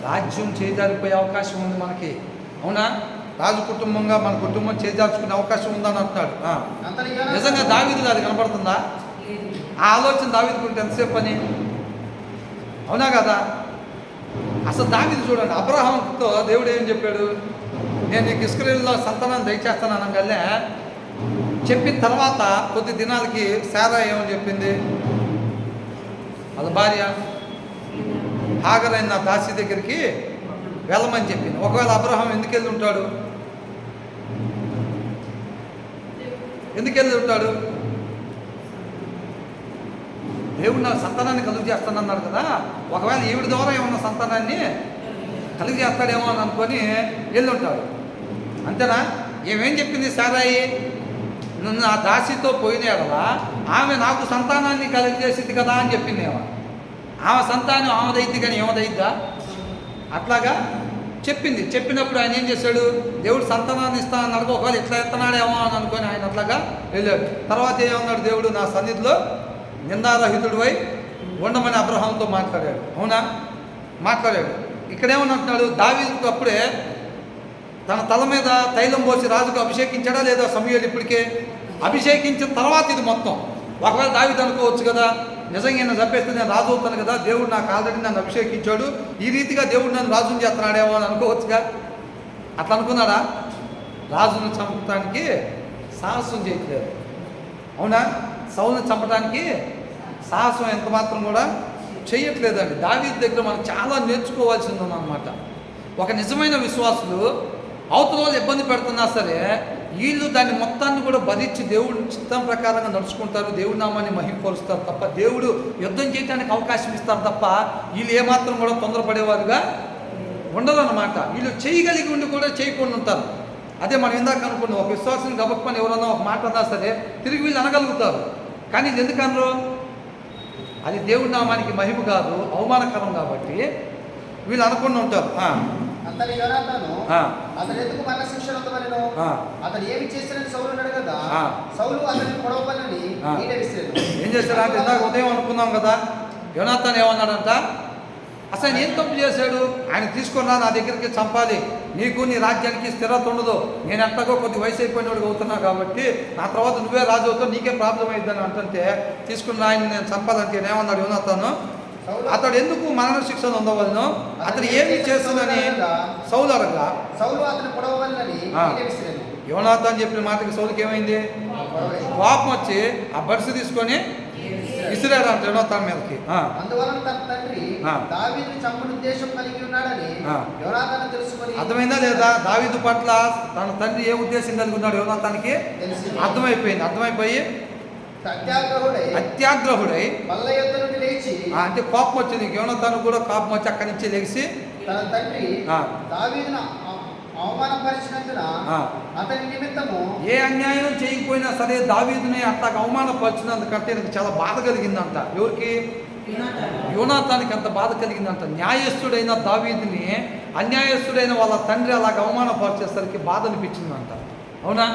రాజ్యం చేజారిపోయే అవకాశం ఉంది మనకి. అవునా? రాజు కుటుంబంగా మన కుటుంబం చేజార్చుకునే అవకాశం ఉందని అంటున్నాడు. నిజంగా దావీదులో అది కనపడుతుందా? ఆ ఆలోచన దావీదుకుంటే ఎంతసేపు పని? అవునా కదా? అసలు దావీదు చూడండి, అబ్రహాంతో దేవుడు ఏం చెప్పాడు? నేను నీకు ఇశ్రాయేలులో సంతానాన్ని దయచేస్తాను అనగానే చెప్పిన తర్వాత కొద్ది దినాలకి శారా ఏమని చెప్పింది? అది భార్య హాగరైన దాసి దగ్గరికి వెళ్ళమని చెప్పింది. ఒకవేళ అబ్రహాం ఎందుకు వెళ్ళి ఉంటాడు? ఎందుకు వెళ్ళి ఉంటాడు? దేవుడు నాకు సంతానాన్ని కలుగు చేస్తానన్నాడు కదా, ఒకవేళ ఈవిడ ద్వారా ఏమన్నా సంతానాన్ని కలుగు చేస్తాడేమో అని అనుకొని వెళ్ళి ఉంటాడు. అంతేనా? ఏమేం చెప్పింది సారాయి? నన్ను ఆ దాసితో పోయినాడవా ఆమె నాకు సంతానాన్ని కలిగజేసింది కదా అని చెప్పింది. ఆమె సంతానం ఆమెదైద్ది కానీ ఏమదైద్దా? అట్లాగా చెప్పింది. చెప్పినప్పుడు ఆయన ఏం చేశాడు? దేవుడు సంతానాన్ని ఇస్తా అన్నాడు. ఒకవేళ ఇట్లా ఎత్తనాడేమో అని అనుకొని ఆయన అట్లాగా వెళ్ళాడు. తర్వాత ఏమన్నాడు? దేవుడు నా సన్నిధిలో నిందారహితుడివై ఉండమని అబ్రహాంతో మాట్లాడాడు. అవునా? మాట్లాడాడు. ఇక్కడేమనంటున్నాడు? దావీదుకు అప్పుడే తన తల మీద తైలం పోసి రాజుకు అభిషేకించాడా లేదా సమూయేలు? ఇప్పటికే అభిషేకించిన తర్వాత ఇది మొత్తం. ఒకవేళ దావీదు అనుకోవచ్చు కదా, నిజంగా నేను చంపేస్తే నేను రాజు అవుతాను కదా, దేవుడు నాకు ఆల్రెడీ నన్ను అభిషేకించాడు, ఈ రీతిగా దేవుడు నన్ను రాజుని చేస్తున్నాడేమో అని అనుకోవచ్చుగా. అట్లా అనుకున్నాడా? రాజును చంపడానికి సాహసం చేయట్లేదు. అవునా? సౌలును చంపడానికి సాహసం ఎంత మాత్రం కూడా చేయట్లేదండి. దావీదు దగ్గర మనం చాలా నేర్చుకోవాల్సింది ఉందన్నమాట. ఒక నిజమైన విశ్వాసులు అవతల వాళ్ళు ఇబ్బంది పెడుతున్నా సరే వీళ్ళు దాన్ని మొత్తాన్ని కూడా భరించి దేవుడి చిత్తం ప్రకారంగా నడుచుకుంటారు, దేవుడి నామాన్ని మహింపరుస్తారు తప్ప, దేవుడు యుద్ధం చేయడానికి అవకాశం ఇస్తారు తప్ప వీళ్ళు ఏమాత్రం కూడా తొందరపడేవారుగా ఉండరు అన్నమాట. వీళ్ళు చేయగలిగి ఉండి కూడా చేయకుండా ఉంటారు. అదే మనం ఇందాక అనుకున్నాం, ఒక విశ్వాసం గబక్కని ఎవరన్నా ఒక మాట అన్నా సరే తిరిగి వీళ్ళు అనగలుగుతారు. కానీ ఇది ఎందుకనరు? అది దేవుడి నామానికి మహిమ కాదు, అవమానకరం కాబట్టి వీళ్ళు అనుకుని ఉంటారు. అతని యోనాతాను అతను ఎందుకు మరణ శిక్ష పొందవలెను? అతను ఏమి చేశాడని సౌలు అడగగా సౌలు అతన్ని పొడవబలని ఈట విసిరాడు. ఏం చేశాడంటే ఇందాక ఉదయం అనుకున్నాం కదా, యోనాతాను ఏమన్నాడంట? అసలు ఏం తప్పు చేశాడు? ఆయన తీసుకున్నా నా దగ్గరికి చంపాలి, నీకు నీ రాజ్యానికి స్థిరత ఉండదు, నేను ఎంతగో కొద్ది వయసు అయిపోయినవాడికి అవుతున్నా కాబట్టి నా తర్వాత నువ్వే రాజు అవుతావు, నీకే ప్రాబ్లం అయిద్దని అంటుంటే తీసుకున్న ఆయన నేను చంపాలంటే ఏమన్నాడు యోనాతాను? అతడు ఎందుకు మరణ శిక్షను ఉండవలను? అతను ఏమి చేస్తుందని సౌలు అడగగా సౌలు అతను పొడవబలని ఈట విసిరాడు. యోనాతాను చెప్పిన మాటకి సౌలుకి ఏమైంది? కోపం వచ్చి ఆ బడిసి తీసుకొని విసిరాడంట యోనాతాను మీదకి. అందువలన తన తండ్రి దావీదుని చంపని ఉద్దేశం కలిగి ఉన్నాడని యోనాతాను తెలుసుకొని. అర్థమైందా లేదా? దావీదు పట్ల తన తండ్రి ఏ ఉద్దేశం కలిగి ఉన్నాడు యోనాతానికి అర్థమైపోయింది. అర్థమైపోయి అత్యాగ్రహుడై బల్ల యొద్ద నుండి లేచి, అంటే కోపం వచ్చింది యోనాతాను కూడా కోపం వచ్చి అక్కడి నుంచి లెగిసి తన తండ్రి దావీదును అవమానపరిచినందున అతని నిమిత్తము ఏ అన్యాయం చేయకపోయినా సరే దావీదుని అట్లా అవమానపరిచినందుకంటే నాకు చాలా బాధ కలిగిందంట. ఎవరికి? యోనాతానికి అంత బాధ కలిగిందంట. న్యాయస్థుడైన దావీదుని అన్యాయస్థుడైన వాళ్ళ తండ్రి అలాగ అవమానపరిచేసరికి బాధ అనిపించిందంట. అవునా?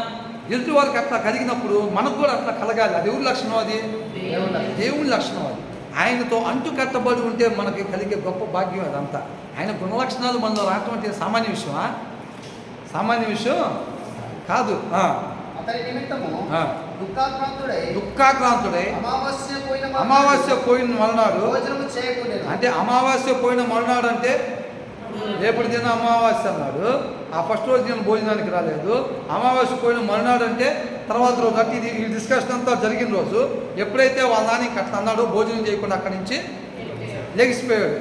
ఎదుటి వారికి అట్లా కలిగినప్పుడు మనకు కూడా అట్లా కలగాలి. అది ఎవరి లక్షణం? అది దేవుని లక్షణం. అది ఆయనతో అంటు కట్టబడి ఉంటే మనకి కలిగే గొప్ప భాగ్యం అదంతా. ఆయన గుణలక్షణాలు మనలో రావటం అంటే సామాన్య విషయమా? సామాన్య విషయం కాదు. అతని నిమిత్తము దుఃఖాక్రాంతుడై అమావాస్య పోయిన మరునాడు అంటే అమావాస్య పోయిన మరునాడు అంటే రేపటి దిన అమావాస్య అన్నాడు. ఆ ఫస్ట్ రోజు నేను భోజనానికి రాలేదు. అమావాస్య పోయిన మరునాడు అంటే తర్వాత రోజు అంటే ఇది ఈ డిస్కషన్ అంతా జరిగిన రోజు. ఎప్పుడైతే వాళ్ళ నాన్న అట్లా అన్నాడో భోజనం చేయకుండా అక్కడి నుంచి లెగిసిపోయాడు.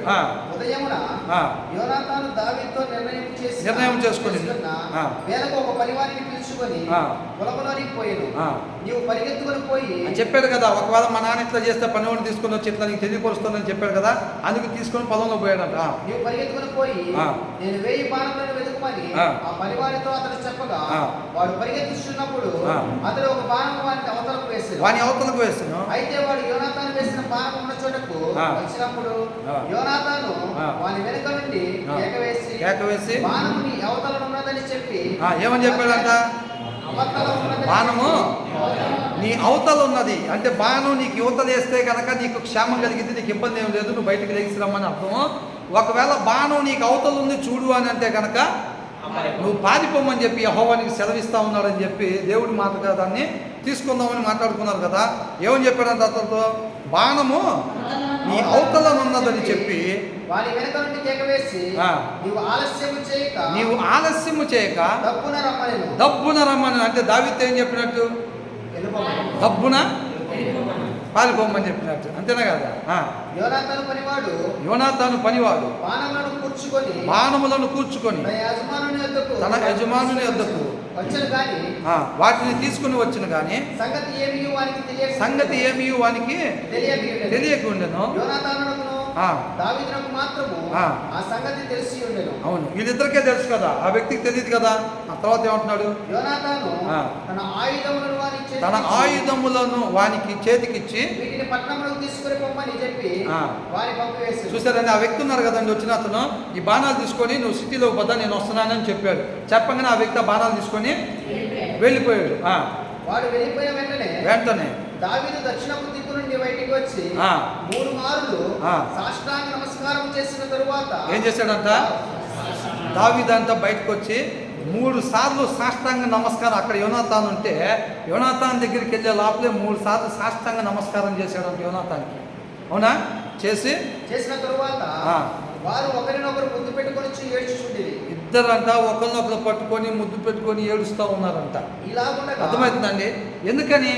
ఉదయమున ఆ. యోనాతాను దావీదుతో నిర్ణయం చేసుకొని వేలకు ఒక పనివారిని పిలుచుకొని పొలంలోనికి పోయాను. నీవు పరిగెత్తుకొని పోయి చెప్పాడు కదా, ఒకవేళ మా నాన్న ఇట్లా చేస్తే పనివాడిని తీసుకొని వచ్చి ఇట్లా నీకు తెలియపరుస్తుందని చెప్పాడు కదా, అందుకు తీసుకొని పొలంలో పోయాడంట. నీవు పరిగెత్తుకొని పోయి నేను 1000 బాణములను వెతుకుమని ఆ పనివారితో అతడు చెప్పగా వాడు పరిగెత్తుచున్నప్పుడు అతడు ఒక బాణం వానికి అవతలకు వేసాడు. వాని అవతలకు వేసాను. అయితే వాడు యోనాతాను వేసిన బాణం ఉన్న చోటకు వచ్చినప్పుడు యోనాతాను వాని వెనుక నుండి కేకవేసి బాణము నీ అవతల ఉన్నదని చెప్పి ఏమని చెప్పాడంట? బాణము నీ అవతల ఉన్నది అంటే బాణం నీకు యువతలు వేస్తే కనుక నీకు క్షేమం కలిగింది, నీకు ఇబ్బంది ఏం లేదు, నువ్వు బయటకు లేచి రమ్మని అర్థం. ఒకవేళ బాణం నీకు అవతల ఉంది చూడు అని అంటే కనుక నువ్వు పారిపోమని చెప్పి యెహోవానికి సెలవిస్తా ఉన్నాడని చెప్పి దేవుడి మాటగా దాన్ని తీసుకుందామని మాట్లాడుకున్నారు కదా. ఏమని చెప్పాడంట అతనితో? బాణము నీ అవతలనున్నదని చెప్పి వాని వెనుక నుండి కేకవేసి నీవు ఆలస్యము చేయక దబ్బున రమ్మని అంటే దావీదు ఏం చెప్పినట్టు? దబ్బున పారిపోమని చెప్పినట్టు, అంతేనా కదా? యోనాతాను పనివాడు బాణములను కూర్చుకొని తన యజమానుని యొద్దకు వాటిని తీసుకుని వచ్చిన గాని సంగతి ఏమీ వానికి తెలియకుండెను. అవును, వీళ్ళిద్దరికే తెలుసు కదా, ఆ వ్యక్తికి తెలియదు కదా. ఆ తర్వాత ఏమంటున్నాడు? తన ఆయుధములను వానికి చేతికిచ్చి చూసారండి. ఆ వ్యక్తి ఉన్నారు కదండి, వచ్చిన అతను ఈ బాణాలు తీసుకొని నువ్వు సిటీలో పోదా నేను వస్తున్నానని చెప్పాడు. చెప్పగానే ఆ వ్యక్తి ఆ బాణాలు తీసుకొని వెళ్ళిపోయాడు. వాడు వెళ్ళిపోయిన వెంటనే దావీదు దక్షిణపు దిక్కు నుండి బయటికి వచ్చి 3 మార్లు సాష్టాంగ నమస్కారం చేసిన తరువాత ఏం చేశాడంట? దావీదు అంతా బయటకు వచ్చి 3 సార్లు సాష్టాంగ నమస్కారం. అక్కడ యోనాతాను ఉంటే యోనాతాన్ దగ్గరికి వెళ్ళే లోపలే 3 సార్లు సాష్టాంగ నమస్కారం చేశాడంట యోనాతాన్కి. అవునా? చేసిన తరువాత వారు ఒకరినొకరు ముద్దు పెట్టుకొని ఏడ్చుచుండేది. ఇద్దరంట ఒకరినొకరు పట్టుకొని ముద్దు పెట్టుకొని ఏడుస్తూ ఉన్నారంట. అర్థమవుతుందండి? ఎందుకని?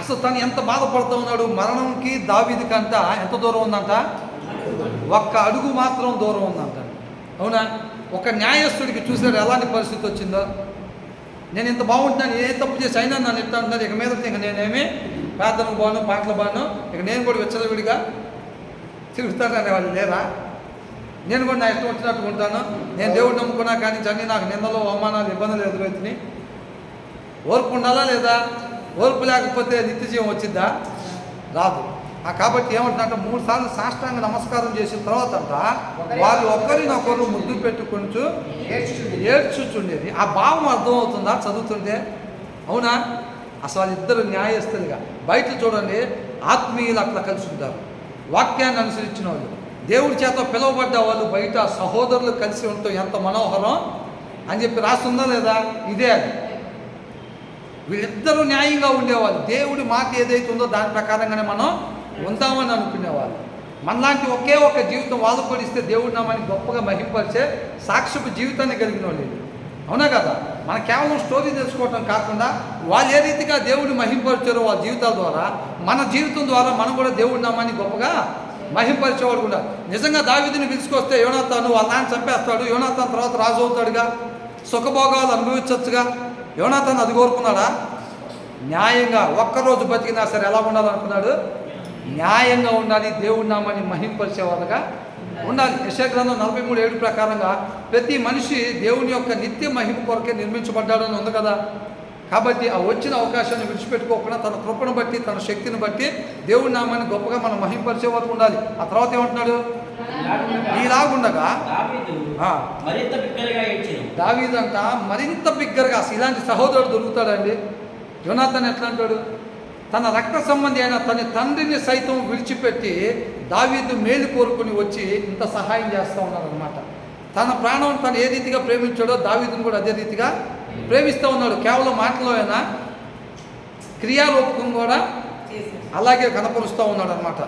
అసలు తను ఎంత బాధపడుతూ ఉన్నాడు. మరణంకి దావీదుకంట ఎంత దూరం ఉందంట? 1 అడుగు మాత్రం దూరం ఉందంట. అవునా? ఒక న్యాయస్తుడికి చూసాడు ఎలాంటి పరిస్థితి వచ్చిందో. నేను ఇంత బాగుంటున్నాను, ఏ తప్పు చేసి అయినా నన్ను ఇట్లా అంటున్నారు, ఇక మీద ఇక నేనేమి ప్రార్థనకు బాను పాటలు బాను, ఇక నేను కూడా విచ్చలవిడిగా తిరుగుతాననే వాళ్ళు లేరా? నేను కూడా నా ఇష్టం వచ్చినట్టు ఉంటాను. నేను దేవుడు నమ్ముకున్నా కానీ అన్నీ నాకు నిందలు అవమానాలు ఇబ్బందులు ఎదురవుతున్నాయి. ఓర్పు ఉండాలా లేదా? ఓర్పు లేకపోతే నిత్య జీవం వచ్చిద్దా? రాదు. కాబట్టి ఏమంటున్నట్టు 3 సార్లు సాష్టాంగ నమస్కారం చేసిన తర్వాత అంట వాళ్ళు ఒకరినొకరు ముద్దు పెట్టుకుంటూ ఏడ్చుచుండేది. ఆ భావం అర్థమవుతుందా చదువుతుంటే? అవునా? అసలు వాళ్ళిద్దరు న్యాయస్తులుగా బయట చూడండి, ఆత్మీయులు అట్లా కలిసి ఉంటారు. వాక్యాన్ని అనుసరించిన వాళ్ళు, దేవుడి చేత పిలువబడ్డ వాళ్ళు బయట సహోదరులు కలిసి ఉంటాం ఎంత మనోహరం అని చెప్పి రాస్తుందా లేదా? ఇదే అది. వీళ్ళిద్దరూ న్యాయంగా ఉండేవాళ్ళు. దేవుడి మాట ఏదైతే ఉందో దాని ప్రకారంగానే మనం ఉందామని అనుకునేవాళ్ళు. మనలాంటి ఒకే ఒక జీవితం వాళ్ళు కూడా ఇస్తే దేవుడి నామాన్ని గొప్పగా మహింపరిచే సాక్షిపు జీవితాన్ని కలిగిన వాళ్ళు. అవునా కదా? మనం కేవలం స్టోరీ తెలుసుకోవటం కాకుండా వాళ్ళు ఏ రీతిగా దేవుడిని మహింపరిచారో వాళ్ళ జీవితాల ద్వారా మన జీవితం ద్వారా మనం కూడా దేవుడి నామాన్ని గొప్పగా మహింపరిచేవాడు కూడా. నిజంగా దావీదుని పిలుచుకొస్తే యోనాతాను వాళ్ళ నాన్న చంపేస్తాడు, యోనాతాను తర్వాత రాజు అవుతాడుగా, సుఖభోగాలు అనుభవించవచ్చుగా. యోనాతాను అది కోరుకున్నాడా? న్యాయంగా ఒక్కరోజు బతికినా సరే ఎలా ఉండాలనుకున్నాడు? న్యాయంగా ఉండాలి, దేవుడి నామాన్ని మహింపరిచేవాళ్ళగా ఉండాలి. యెషయా గ్రంథం 43:7 ప్రకారంగా ప్రతి మనిషి దేవుని యొక్క నిత్య మహిమ కొరకే నిర్మించబడ్డాడని ఉంది కదా. కాబట్టి ఆ వచ్చిన అవకాశాన్ని విడిచిపెట్టుకోకుండా తన కృపను బట్టి తన శక్తిని బట్టి దేవుడి నామాన్ని గొప్పగా మనం మహింపరిచే వరకు ఉండాలి. ఆ తర్వాత ఏమంటున్నాడు? ఇలాగుండగా దావీదు అంట మరింత బిగ్గరగా. అసలు ఇలాంటి సహోదరుడు దొరుకుతాడండి? యోనాతాను ఎట్లా అంటాడు? తన రక్త సంబంధి అయిన తన తండ్రిని సైతం విడిచిపెట్టి దావీదు మేలు కోరుకుని వచ్చి ఇంత సహాయం చేస్తూ ఉన్నాడనమాట. తన ప్రాణం తను ఏ రీతిగా ప్రేమించాడో దావీదుని కూడా అదే రీతిగా ప్రేమిస్తూ ఉన్నాడు. కేవలం మాటలో అయినా క్రియారూపకం కూడా అలాగే కనపరుస్తూ ఉన్నాడు అనమాట.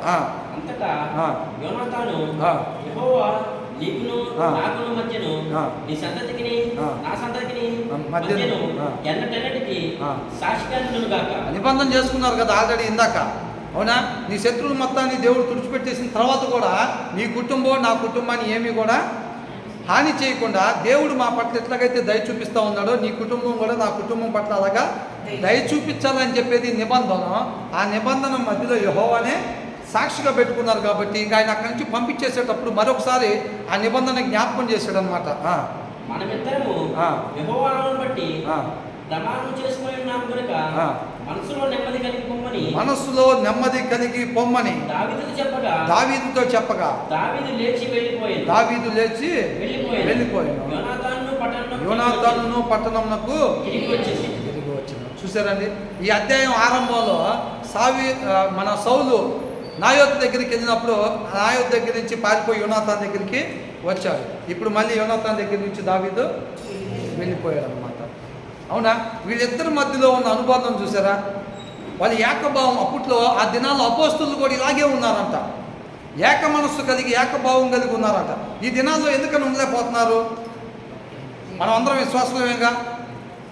నిబంధన చేసుకున్నారు కదా ఆల్రెడీ ఇందాక. అవునా? నీ శత్రువులు మొత్తాన్ని దేవుడు తుడిచిపెట్టేసిన తర్వాత కూడా నీ కుటుంబం నా కుటుంబాన్ని ఏమీ కూడా హాని చేయకుండా దేవుడు మా పట్ల ఎట్లాగైతే దయ చూపిస్తూ ఉన్నాడో నీ కుటుంబం కూడా నా కుటుంబం పట్ల అలాగా దయ చూపించాలని చెప్పేది నిబంధన. ఆ నిబంధన మధ్యలో యెహోవానే సాక్షిగా పెట్టుకున్నారు కాబట్టి ఇంకా ఆయన అక్కడి నుంచి పంపించేసేటప్పుడు మరొకసారి ఆ నిబంధన జ్ఞాపకం చేశాడు అనమాట. మనమిద్దరము యెహోవాను బట్టి ప్రమాణం చేసుకొని ఉన్నాము కనుక మనసులో నెమ్మది కలిగి పొమ్మని మనస్సులో నెమ్మది కలిగి పొమ్మని దావీదుతో చెప్పగా దావీదు లేచి వెళ్ళిపోయాడు. దావీదు లేచి వెళ్ళిపోయాడు. యోనాతానును పట్టణమునకు తిరిగి వచ్చేసి చూసారండి. ఈ అధ్యాయం ఆరంభంలో మన సౌలు నాయోతు దగ్గరికి వెళ్ళినప్పుడు నాయోతు దగ్గర నుంచి పారిపోయి యోనాతాన్ దగ్గరికి వచ్చాడు. ఇప్పుడు మళ్ళీ యోనాతాన్ దగ్గర నుంచి దావీదు వెళ్ళిపోయాడు అనమాట. అవునా? వీళ్ళిద్దరి మధ్యలో ఉన్న అనుబంధం చూసారా? వాళ్ళ ఏకభావం. అప్పట్లో ఆ దినాల్లో అపోస్తులు కూడా ఇలాగే ఉన్నారంట. ఏక మనస్సు కలిగి ఏకభావం కలిగి ఉన్నారంట. ఈ దినాల్లో ఎందుకని ఉండలేకపోతున్నారు? మనం అందరం విశ్వాసమేగా.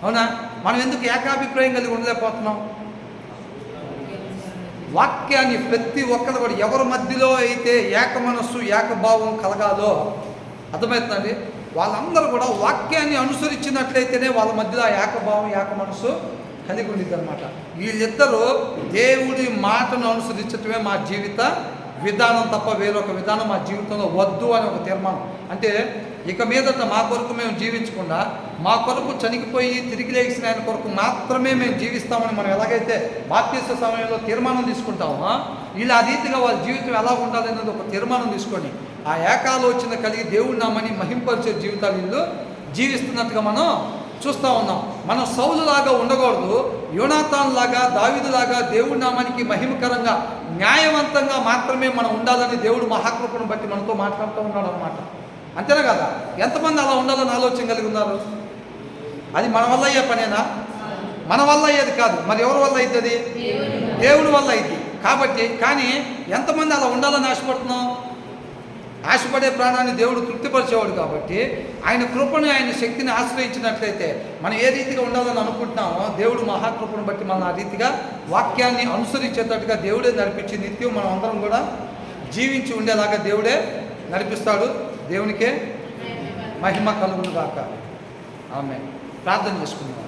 అవునా? మనం ఎందుకు ఏకాభిప్రాయం కలిగి ఉండలేకపోతున్నాం? వాక్యాన్ని ప్రతి ఒక్కరు కూడా ఎవరి మధ్యలో అయితే ఏక మనస్సు ఏకభావం కలగాలో అర్థమవుతుందండి. వాళ్ళందరూ కూడా వాక్యాన్ని అనుసరించినట్లయితేనే వాళ్ళ మధ్యలో ఏకభావం ఏక మనస్సు కలిగి ఉండిద్ది అనమాట. వీళ్ళిద్దరూ దేవుడి మాటను అనుసరించటమే మా జీవిత విధానం తప్ప వేరొక విధానం మా జీవితంలో వద్దు అని ఒక తీర్మానం. అంటే ఇక మీదట మా కొరకు మేము జీవించకుండా మా కొరకు చనిగిపోయి తిరిగి లేచిన ఆయన కొరకు మాత్రమే మేము జీవిస్తామని మనం ఎలాగైతే బాప్తిస్మ సమయంలో తీర్మానం తీసుకుంటామో ఇలా రీతిగా వాళ్ళ జీవితం ఎలా ఉండాలనేది ఒక తీర్మానం తీసుకొని ఆ ఏకాలోచన కలిగి దేవుడి నామని మహింపరిచే జీవితాలు వీళ్ళు జీవిస్తున్నట్టుగా మనం చూస్తూ ఉన్నాం. మనం సౌలులాగా ఉండకూడదు. యోనాతాన్ లాగా దావీదులాగా దేవుడి నామానికి మహిమకరంగా న్యాయవంతంగా మాత్రమే మనం ఉండాలని దేవుడు మహాకృపను బట్టి మనతో మాట్లాడుతూ ఉన్నాడు అనమాట. అంతేనా కదా? ఎంతమంది అలా ఉండాలని ఆలోచన కలిగి ఉన్నారు? అది మన వల్ల అయ్యే పనేనా? మన వల్ల అయ్యేది కాదు. మరి ఎవరి వల్ల అవుతుంది? దేవుడి వల్ల అయింది. కాబట్టి కానీ ఎంతమంది అలా ఉండాలని ఆశపడుతున్నాం? ఆశపడే ప్రాణాన్ని దేవుడు తృప్తిపరిచేవాడు కాబట్టి ఆయన కృపను ఆయన శక్తిని ఆశ్రయించినట్లయితే మనం ఏ రీతిగా ఉండాలని అనుకుంటున్నామో దేవుడు మహాకృపను బట్టి మనం ఆ రీతిగా వాక్యాన్ని అనుసరించేటట్టుగా దేవుడే నడిపించి నిత్యం మనం అందరం కూడా జీవించి ఉండేలాగా దేవుడే నడిపిస్తాడు. దేవునికే మహిమ కలుగును గాక. ఆమేన్. ప్రార్థన చేసుకుందాం.